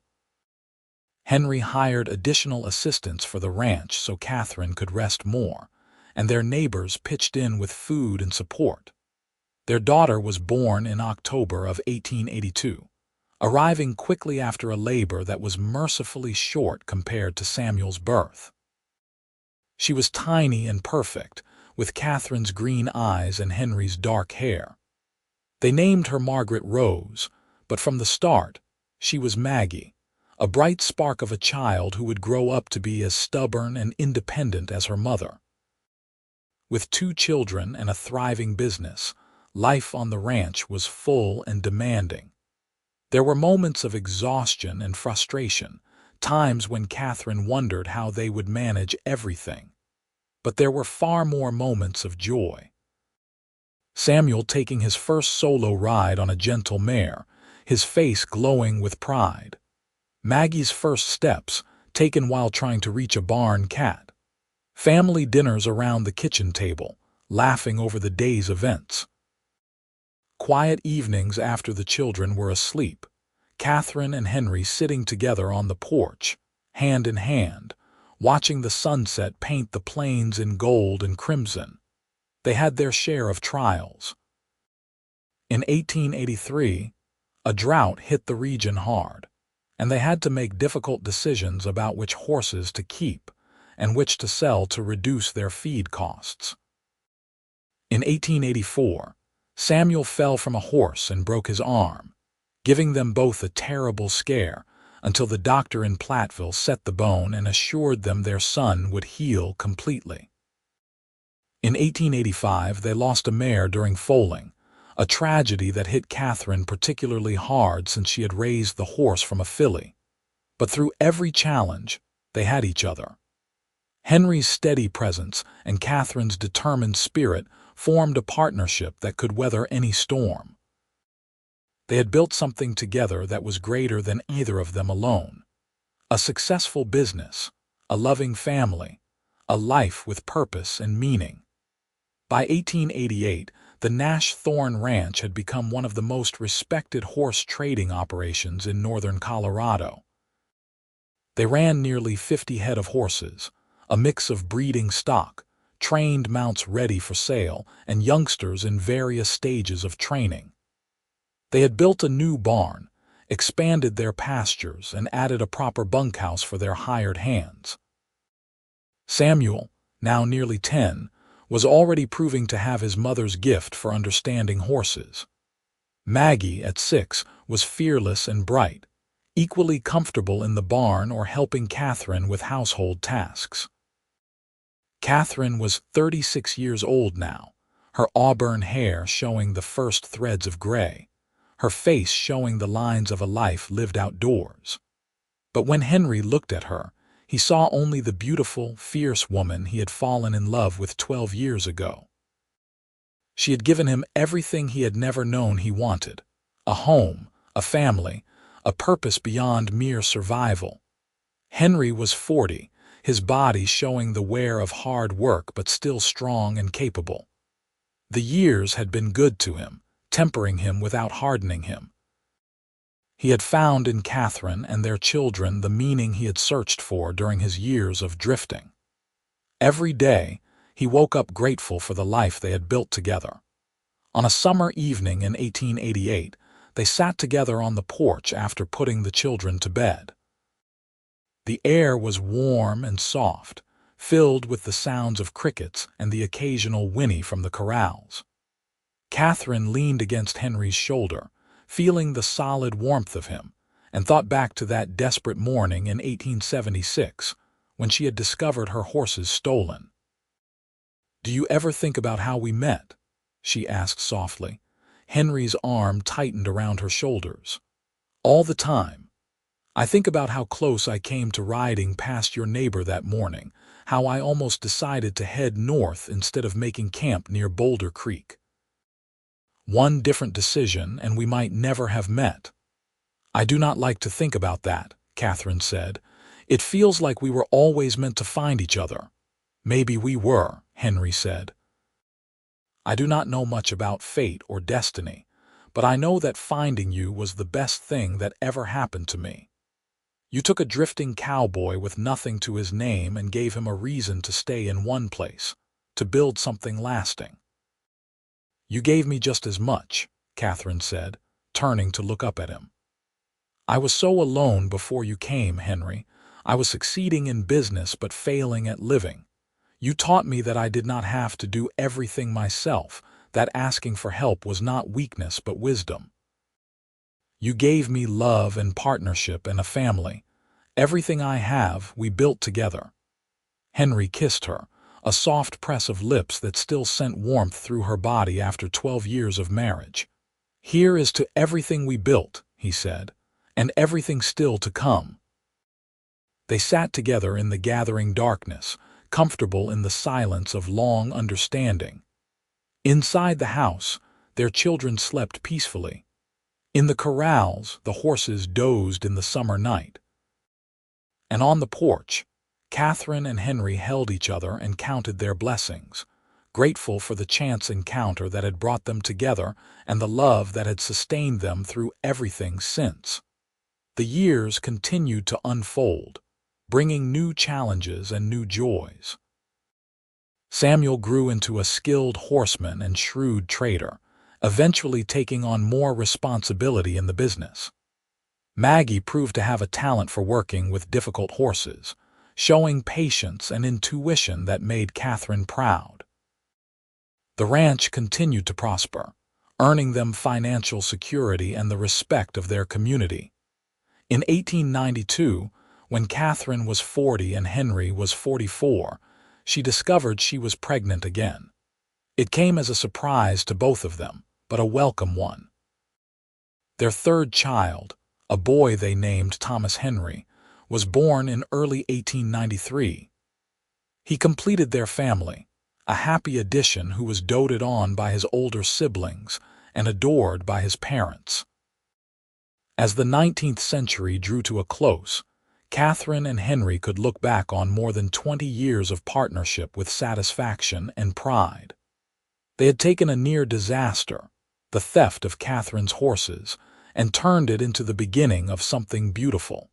Henry hired additional assistants for the ranch so Katherine could rest more, and their neighbors pitched in with food and support. Their daughter was born in October of 1882, arriving quickly after a labor that was mercifully short compared to Samuel's birth. She was tiny and perfect, with Katherine's green eyes and Henry's dark hair. They named her Margaret Rose, but from the start, she was Maggie, a bright spark of a child who would grow up to be as stubborn and independent as her mother. With 2 children and a thriving business, life on the ranch was full and demanding. There were moments of exhaustion and frustration, times when Katherine wondered how they would manage everything. But there were far more moments of joy. Samuel taking his first solo ride on a gentle mare, his face glowing with pride. Maggie's first steps, taken while trying to reach a barn cat. Family dinners around the kitchen table, laughing over the day's events. Quiet evenings after the children were asleep, Katherine and Henry sitting together on the porch, hand in hand, watching the sunset paint the plains in gold and crimson. They had their share of trials. In 1883, a drought hit the region hard, and they had to make difficult decisions about which horses to keep and which to sell to reduce their feed costs. In 1884, Samuel fell from a horse and broke his arm, giving them both a terrible scare until the doctor in Platteville set the bone and assured them their son would heal completely. In 1885, they lost a mare during foaling, a tragedy that hit Katherine particularly hard since she had raised the horse from a filly. But through every challenge, they had each other. Henry's steady presence and Katherine's determined spirit formed a partnership that could weather any storm. They had built something together that was greater than either of them alone. A successful business, a loving family, a life with purpose and meaning. By 1888, the Nash Thorne Ranch had become one of the most respected horse trading operations in northern Colorado. They ran nearly 50 head of horses, a mix of breeding stock, trained mounts ready for sale, and youngsters in various stages of training. They had built a new barn, expanded their pastures, and added a proper bunkhouse for their hired hands. Samuel, now nearly 10, was already proving to have his mother's gift for understanding horses. Maggie, at 6, was fearless and bright, equally comfortable in the barn or helping Katherine with household tasks. Katherine was 36 years old now, her auburn hair showing the first threads of gray, her face showing the lines of a life lived outdoors. But when Henry looked at her, he saw only the beautiful, fierce woman he had fallen in love with 12 years ago. She had given him everything he had never known he wanted: a home, a family, a purpose beyond mere survival. Henry was 40, his body showing the wear of hard work but still strong and capable. The years had been good to him, tempering him without hardening him. He had found in Katherine and their children the meaning he had searched for during his years of drifting. Every day, he woke up grateful for the life they had built together. On a summer evening in 1888, they sat together on the porch after putting the children to bed. The air was warm and soft, filled with the sounds of crickets and the occasional whinny from the corrals. Katherine leaned against Henry's shoulder, feeling the solid warmth of him, and thought back to that desperate morning in 1876, when she had discovered her horses stolen. "Do you ever think about how we met?" she asked softly. Henry's arm tightened around her shoulders. "All the time. I think about how close I came to riding past your neighbor that morning, how I almost decided to head north instead of making camp near Boulder Creek. One different decision, and we might never have met." "I do not like to think about that," Katherine said. "It feels like we were always meant to find each other." "Maybe we were," Henry said. "I do not know much about fate or destiny, but I know that finding you was the best thing that ever happened to me. You took a drifting cowboy with nothing to his name and gave him a reason to stay in one place, to build something lasting." "You gave me just as much," Katherine said, turning to look up at him. "I was so alone before you came, Henry. I was succeeding in business but failing at living. You taught me that I did not have to do everything myself, that asking for help was not weakness but wisdom. You gave me love and partnership and a family. Everything I have, we built together." Henry kissed her, a soft press of lips that still sent warmth through her body after 12 years of marriage. "Here is to everything we built," he said, "and everything still to come." They sat together in the gathering darkness, comfortable in the silence of long understanding. Inside the house, their children slept peacefully. In the corrals, the horses dozed in the summer night. And on the porch, Katherine and Henry held each other and counted their blessings, grateful for the chance encounter that had brought them together and the love that had sustained them through everything since. The years continued to unfold, bringing new challenges and new joys. Samuel grew into a skilled horseman and shrewd trader, eventually taking on more responsibility in the business. Maggie proved to have a talent for working with difficult horses, showing patience and intuition that made Katherine proud. The ranch continued to prosper, earning them financial security and the respect of their community. In 1892, when Katherine was 40 and Henry was 44, she discovered she was pregnant again. It came as a surprise to both of them, but a welcome one. Their third child, a boy they named Thomas Henry, was born in early 1893. He completed their family, a happy addition who was doted on by his older siblings and adored by his parents. As the 19th century drew to a close, Katherine and Henry could look back on more than 20 years of partnership with satisfaction and pride. They had taken a near disaster, the theft of Katherine's horses, and turned it into the beginning of something beautiful.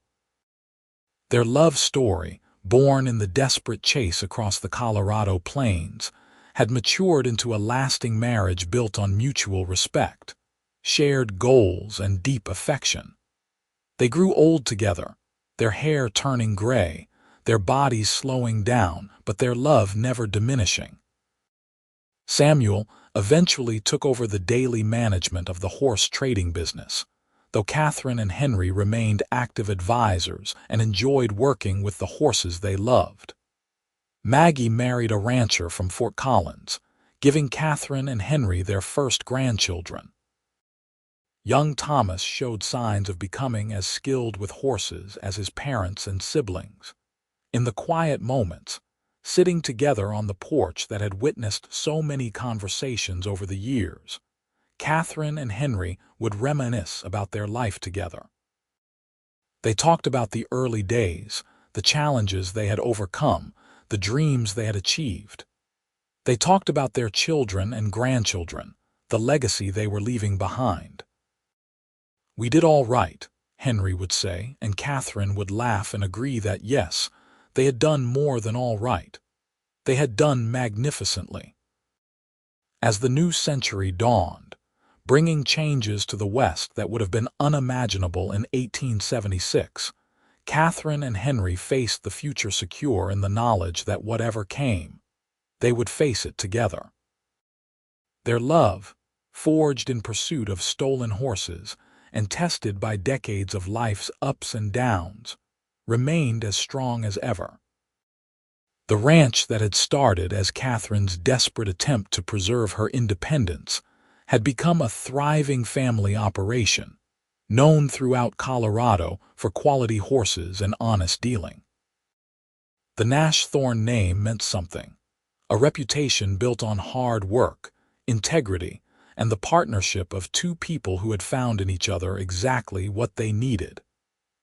Their love story, born in the desperate chase across the Colorado plains, had matured into a lasting marriage built on mutual respect, shared goals, and deep affection. They grew old together, their hair turning gray, their bodies slowing down, but their love never diminishing. Samuel eventually took over the daily management of the horse trading business, though Katherine and Henry remained active advisors and enjoyed working with the horses they loved. Maggie married a rancher from Fort Collins, giving Katherine and Henry their first grandchildren. Young Thomas showed signs of becoming as skilled with horses as his parents and siblings. In the quiet moments, sitting together on the porch that had witnessed so many conversations over the years, Katherine and Henry would reminisce about their life together. They talked about the early days, the challenges they had overcome, the dreams they had achieved. They talked about their children and grandchildren, the legacy they were leaving behind. "We did all right," Henry would say, and Katherine would laugh and agree that yes, they had done more than all right. They had done magnificently. As the new century dawned, bringing changes to the West that would have been unimaginable in 1876, Katherine and Henry faced the future secure in the knowledge that whatever came, they would face it together. Their love, forged in pursuit of stolen horses and tested by decades of life's ups and downs, remained as strong as ever. The ranch that had started as Katherine's desperate attempt to preserve her independence had become a thriving family operation, known throughout Colorado for quality horses and honest dealing. The Nash-Thorne name meant something, a reputation built on hard work, integrity, and the partnership of two people who had found in each other exactly what they needed.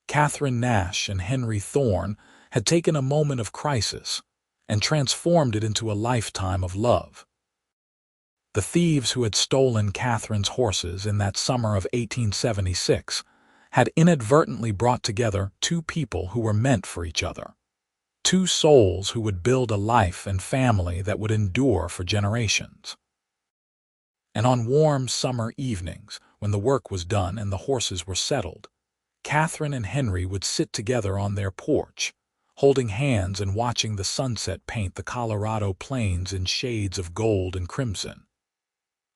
Katherine Nash and Henry Thorne had taken a moment of crisis and transformed it into a lifetime of love. The thieves who had stolen Katherine's horses in that summer of 1876 had inadvertently brought together two people who were meant for each other, two souls who would build a life and family that would endure for generations. And on warm summer evenings, when the work was done and the horses were settled, Katherine and Henry would sit together on their porch, holding hands and watching the sunset paint the Colorado plains in shades of gold and crimson.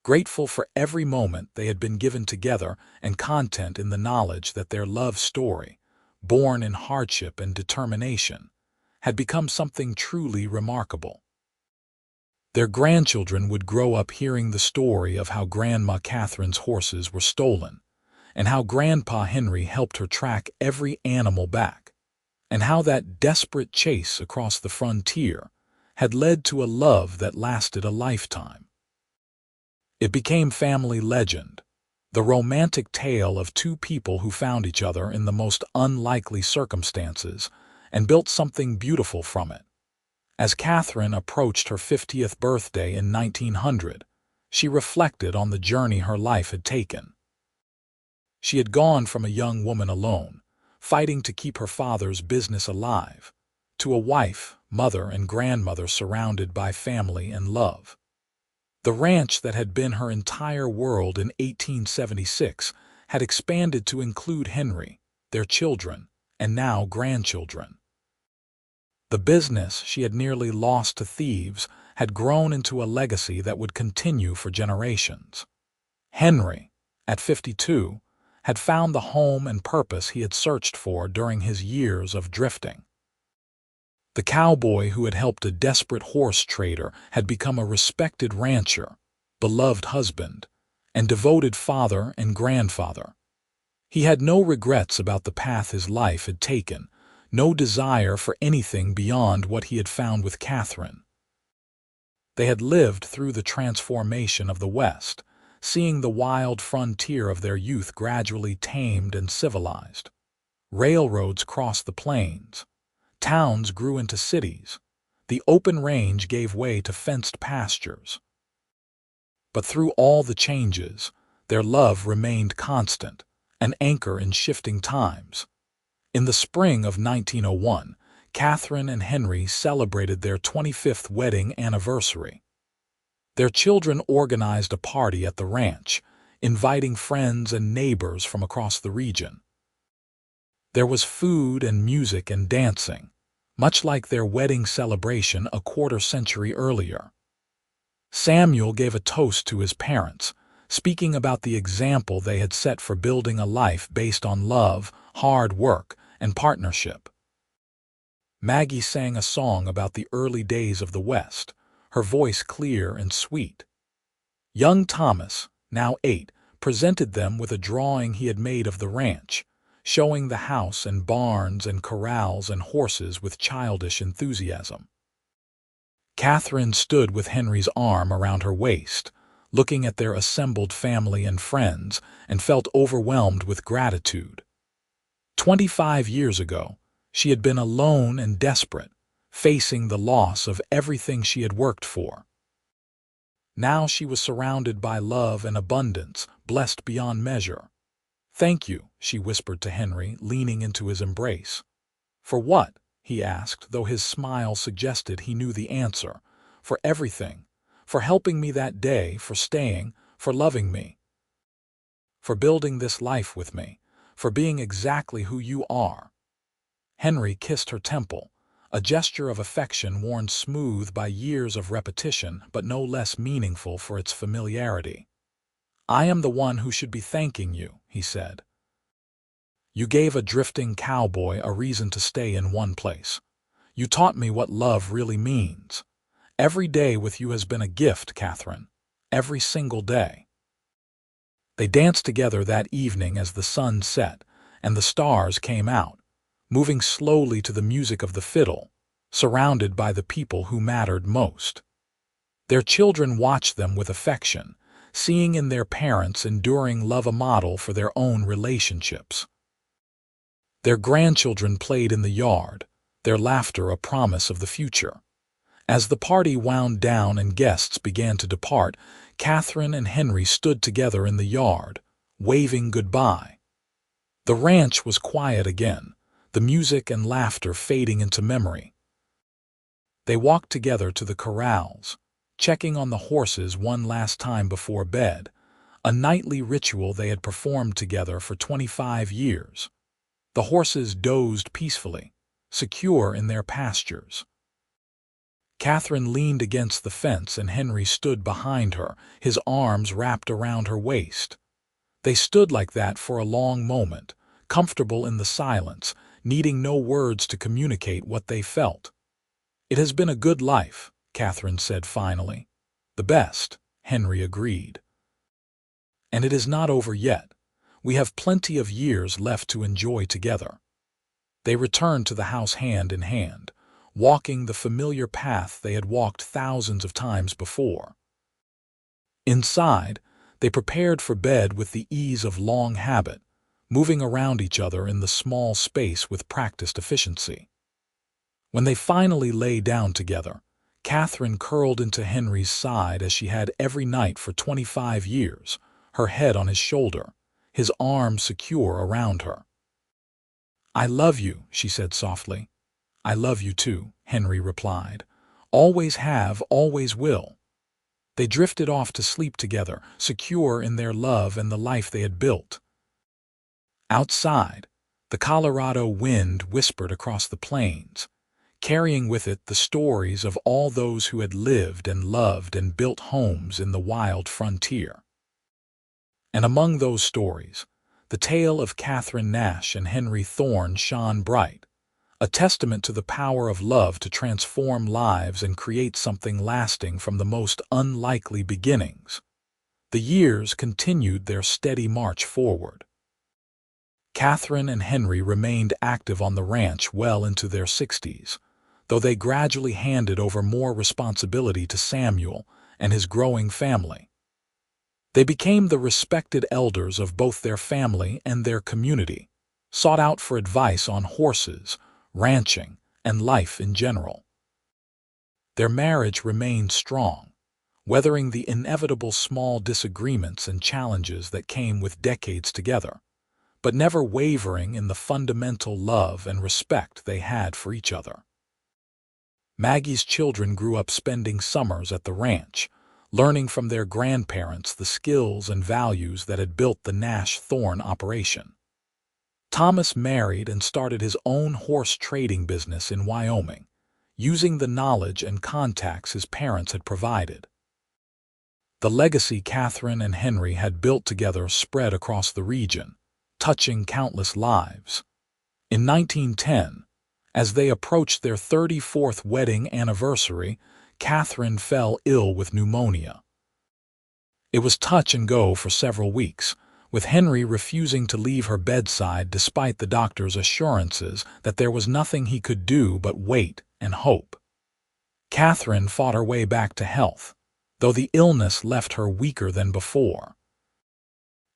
Grateful for every moment they had been given together and content in the knowledge that their love story, born in hardship and determination, had become something truly remarkable. Their grandchildren would grow up hearing the story of how Grandma Katherine's horses were stolen, and how Grandpa Henry helped her track every animal back, and how that desperate chase across the frontier had led to a love that lasted a lifetime. It became family legend, the romantic tale of two people who found each other in the most unlikely circumstances and built something beautiful from it. As Katherine approached her 50th birthday in 1900, she reflected on the journey her life had taken. She had gone from a young woman alone, fighting to keep her father's business alive, to a wife, mother, and grandmother surrounded by family and love. The ranch that had been her entire world in 1876 had expanded to include Henry, their children, and now grandchildren. The business she had nearly lost to thieves had grown into a legacy that would continue for generations. Henry, at 52, had found the home and purpose he had searched for during his years of drifting. The cowboy who had helped a desperate horse trader had become a respected rancher, beloved husband, and devoted father and grandfather. He had no regrets about the path his life had taken, no desire for anything beyond what he had found with Katherine. They had lived through the transformation of the West, seeing the wild frontier of their youth gradually tamed and civilized. Railroads crossed the plains. Towns grew into cities. The open range gave way to fenced pastures. But through all the changes, their love remained constant, an anchor in shifting times. In the spring of 1901, Katherine and Henry celebrated their 25th wedding anniversary. Their children organized a party at the ranch, inviting friends and neighbors from across the region. There was food and music and dancing, much like their wedding celebration a quarter-century earlier. Samuel gave a toast to his parents, speaking about the example they had set for building a life based on love, hard work, and partnership. Maggie sang a song about the early days of the West, her voice clear and sweet. Young Thomas, now 8, presented them with a drawing he had made of the ranch, showing the house and barns and corrals and horses with childish enthusiasm. Katherine stood with Henry's arm around her waist, looking at their assembled family and friends, and felt overwhelmed with gratitude. 25 years ago, she had been alone and desperate, facing the loss of everything she had worked for. Now she was surrounded by love and abundance, blessed beyond measure. "Thank you," she whispered to Henry, leaning into his embrace. "For what?" he asked, though his smile suggested he knew the answer. "For everything. For helping me that day, for staying, for loving me. For building this life with me, for being exactly who you are." Henry kissed her temple, a gesture of affection worn smooth by years of repetition but no less meaningful for its familiarity. "I am the one who should be thanking you," he said. "You gave a drifting cowboy a reason to stay in one place. You taught me what love really means. Every day with you has been a gift, Katherine. Every single day." They danced together that evening as the sun set and the stars came out, moving slowly to the music of the fiddle, surrounded by the people who mattered most. Their children watched them with affection, seeing in their parents' enduring love a model for their own relationships. Their grandchildren played in the yard, their laughter a promise of the future. As the party wound down and guests began to depart, Katherine and Henry stood together in the yard, waving goodbye. The ranch was quiet again, the music and laughter fading into memory. They walked together to the corrals, checking on the horses one last time before bed, a nightly ritual they had performed together for 25 years. The horses dozed peacefully, secure in their pastures. Katherine leaned against the fence and Henry stood behind her, his arms wrapped around her waist. They stood like that for a long moment, comfortable in the silence, needing no words to communicate what they felt. "It has been a good life," Katherine said finally. "The best," Henry agreed. "And it is not over yet. We have plenty of years left to enjoy together." They returned to the house hand in hand, walking the familiar path they had walked thousands of times before. Inside, they prepared for bed with the ease of long habit, moving around each other in the small space with practiced efficiency. When they finally lay down together, Katherine curled into Henry's side as she had every night for 25 years, her head on his shoulder, his arms secure around her. "I love you," she said softly. "I love you too," Henry replied. "Always have, always will." They drifted off to sleep together, secure in their love and the life they had built. Outside, the Colorado wind whispered across the plains, carrying with it the stories of all those who had lived and loved and built homes in the wild frontier. And among those stories, the tale of Katherine Nash and Henry Thorne shone bright, a testament to the power of love to transform lives and create something lasting from the most unlikely beginnings. The years continued their steady march forward. Katherine and Henry remained active on the ranch well into their 60s, though they gradually handed over more responsibility to Samuel and his growing family. They became the respected elders of both their family and their community, sought out for advice on horses, ranching, and life in general. Their marriage remained strong, weathering the inevitable small disagreements and challenges that came with decades together, but never wavering in the fundamental love and respect they had for each other. Maggie's children grew up spending summers at the ranch, learning from their grandparents the skills and values that had built the Nash-Thorne operation. Thomas married and started his own horse trading business in Wyoming, using the knowledge and contacts his parents had provided. The legacy Katherine and Henry had built together spread across the region, touching countless lives. In 1910, as they approached their 34th wedding anniversary, Katherine fell ill with pneumonia. It was touch and go for several weeks, with Henry refusing to leave her bedside despite the doctor's assurances that there was nothing he could do but wait and hope. Katherine fought her way back to health, though the illness left her weaker than before.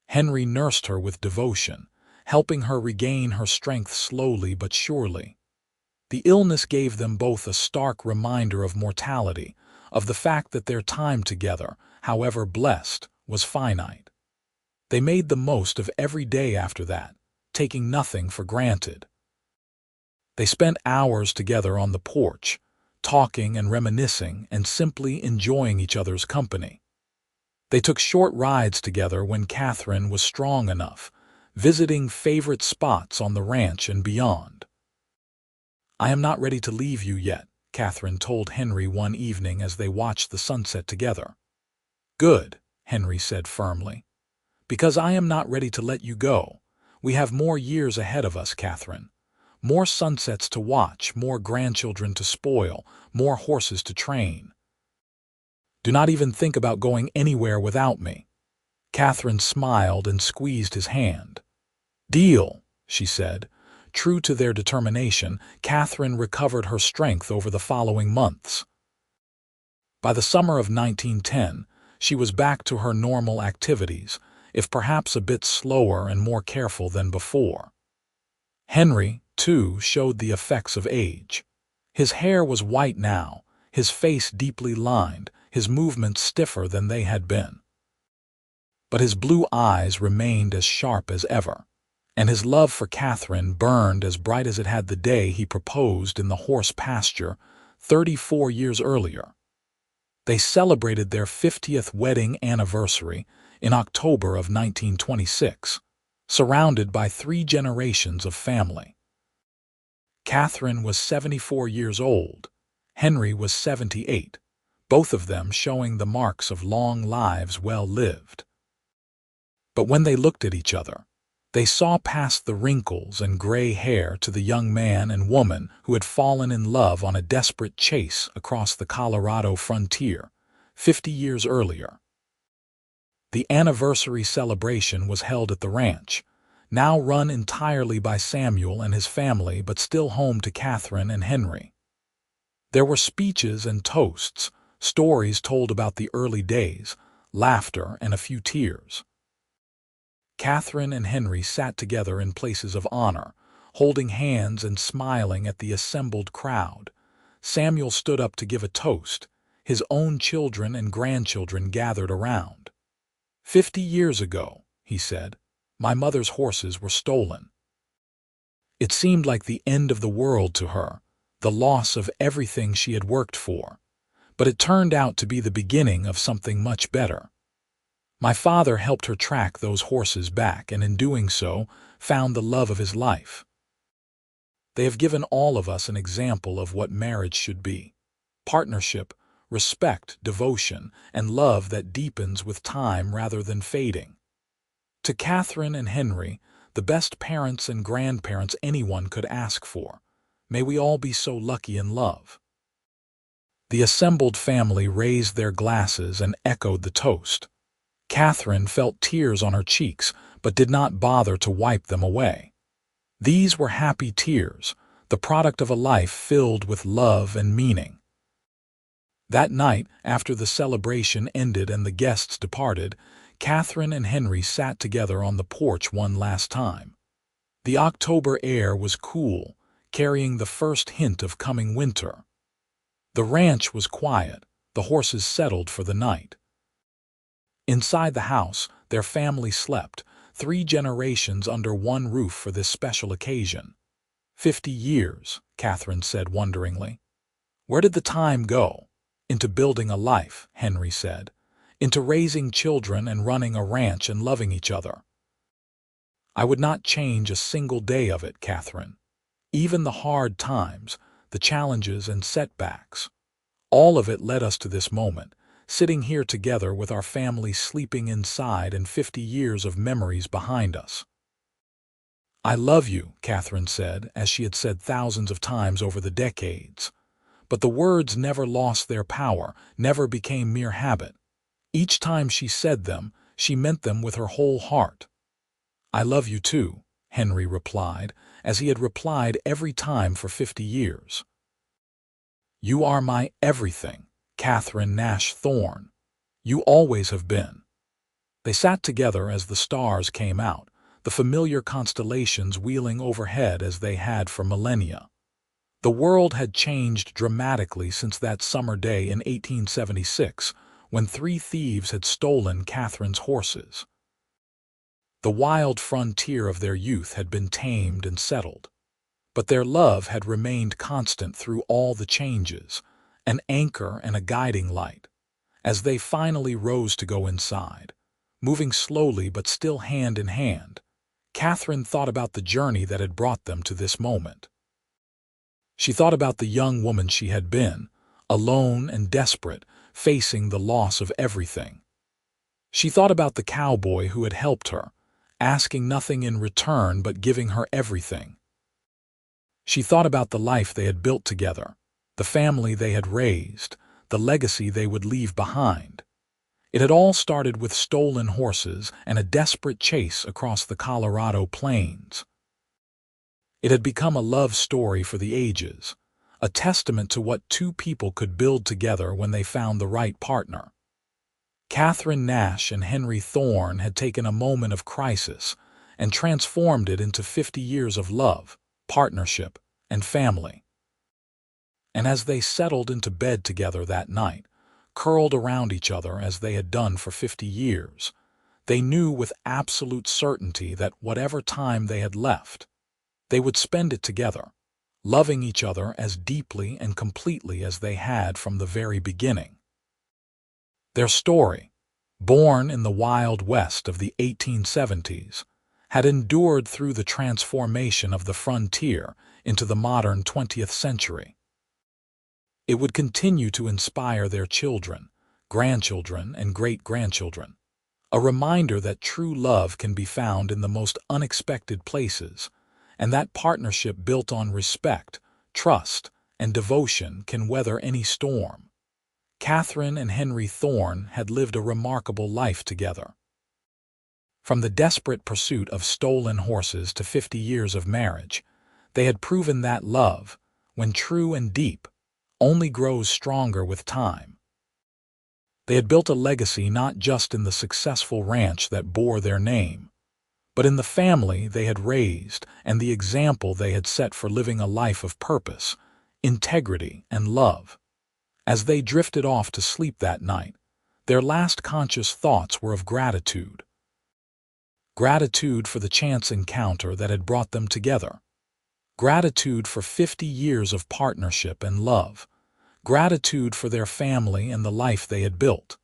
Henry nursed her with devotion, helping her regain her strength slowly but surely. The illness gave them both a stark reminder of mortality, of the fact that their time together, however blessed, was finite. They made the most of every day after that, taking nothing for granted. They spent hours together on the porch, talking and reminiscing and simply enjoying each other's company. They took short rides together when Katherine was strong enough, visiting favorite spots on the ranch and beyond. "I am not ready to leave you yet," Katherine told Henry one evening as they watched the sunset together. "Good," Henry said firmly. "Because I am not ready to let you go. We have more years ahead of us, Katherine. More sunsets to watch, more grandchildren to spoil, more horses to train. Do not even think about going anywhere without me." Katherine smiled and squeezed his hand. "Deal," she said. True to their determination, Katherine recovered her strength over the following months. By the summer of 1910, she was back to her normal activities, if perhaps a bit slower and more careful than before. Henry, too, showed the effects of age. His hair was white now, his face deeply lined, his movements stiffer than they had been. But his blue eyes remained as sharp as ever, and his love for Katherine burned as bright as it had the day he proposed in the horse pasture 34 years earlier. They celebrated their 50th wedding anniversary in October of 1926, surrounded by 3 generations of family. Katherine was 74 years old, Henry was 78, both of them showing the marks of long lives well lived. But when they looked at each other, they saw past the wrinkles and gray hair to the young man and woman who had fallen in love on a desperate chase across the Colorado frontier 50 years earlier. The anniversary celebration was held at the ranch, now run entirely by Samuel and his family but still home to Katherine and Henry. There were speeches and toasts, stories told about the early days, laughter, and a few tears. Katherine and Henry sat together in places of honor, holding hands and smiling at the assembled crowd. Samuel stood up to give a toast. His own children and grandchildren gathered around. 50 years ago, he said, my mother's horses were stolen. It seemed like the end of the world to her, the loss of everything she had worked for. But it turned out to be the beginning of something much better. My father helped her track those horses back and in doing so, found the love of his life. They have given all of us an example of what marriage should be. Partnership, respect, devotion, and love that deepens with time rather than fading. To Katherine and Henry, the best parents and grandparents anyone could ask for, may we all be so lucky in love. The assembled family raised their glasses and echoed the toast. Katherine felt tears on her cheeks, but did not bother to wipe them away. These were happy tears, the product of a life filled with love and meaning. That night, after the celebration ended and the guests departed, Katherine and Henry sat together on the porch one last time. The October air was cool, carrying the first hint of coming winter. The ranch was quiet, the horses settled for the night. Inside the house, their family slept, 3 generations under one roof for this special occasion. 50 years, Katherine said wonderingly. Where did the time go? Into building a life, Henry said. Into raising children and running a ranch and loving each other. I would not change a single day of it, Katherine. Even the hard times, the challenges and setbacks. All of it led us to this moment, sitting here together with our family sleeping inside and 50 years of memories behind us. I love you, Katherine said, as she had said thousands of times over the decades. But the words never lost their power, never became mere habit. Each time she said them, she meant them with her whole heart. I love you too, Henry replied, as he had replied every time for 50 years. You are my everything, Katherine Nash Thorne. You always have been. They sat together as the stars came out, the familiar constellations wheeling overhead as they had for millennia. The world had changed dramatically since that summer day in 1876, when 3 thieves had stolen Katherine's horses. The wild frontier of their youth had been tamed and settled, but their love had remained constant through all the changes, an anchor and a guiding light. As they finally rose to go inside, moving slowly but still hand in hand, Katherine thought about the journey that had brought them to this moment. She thought about the young woman she had been, alone and desperate, facing the loss of everything. She thought about the cowboy who had helped her, asking nothing in return but giving her everything. She thought about the life they had built together, the family they had raised, the legacy they would leave behind. It had all started with stolen horses and a desperate chase across the Colorado plains. It had become a love story for the ages, a testament to what 2 people could build together when they found the right partner. Katherine Nash and Henry Thorne had taken a moment of crisis and transformed it into 50 years of love, partnership, and family. And as they settled into bed together that night, curled around each other as they had done for 50 years, they knew with absolute certainty that whatever time they had left, they would spend it together, loving each other as deeply and completely as they had from the very beginning. Their story, born in the Wild West of the 1870s, had endured through the transformation of the frontier into the modern 20th century. It would continue to inspire their children, grandchildren, and great-grandchildren, a reminder that true love can be found in the most unexpected places, and that partnership built on respect, trust, and devotion can weather any storm. Katherine and Henry Thorne had lived a remarkable life together. From the desperate pursuit of stolen horses to 50 years of marriage, they had proven that love, when true and deep, only grows stronger with time. They had built a legacy not just in the successful ranch that bore their name, but in the family they had raised and the example they had set for living a life of purpose, integrity, and love. As they drifted off to sleep that night, their last conscious thoughts were of gratitude. Gratitude for the chance encounter that had brought them together. Gratitude for 50 years of partnership and love. Gratitude for their family and the life they had built.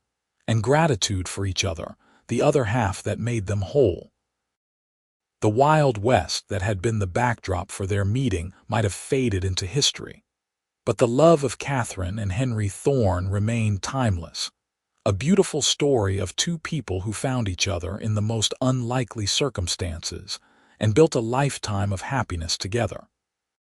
And gratitude for each other, the other half that made them whole. The Wild West that had been the backdrop for their meeting might have faded into history. But the love of Katherine and Henry Thorne remained timeless. A beautiful story of two people who found each other in the most unlikely circumstances and built a lifetime of happiness together.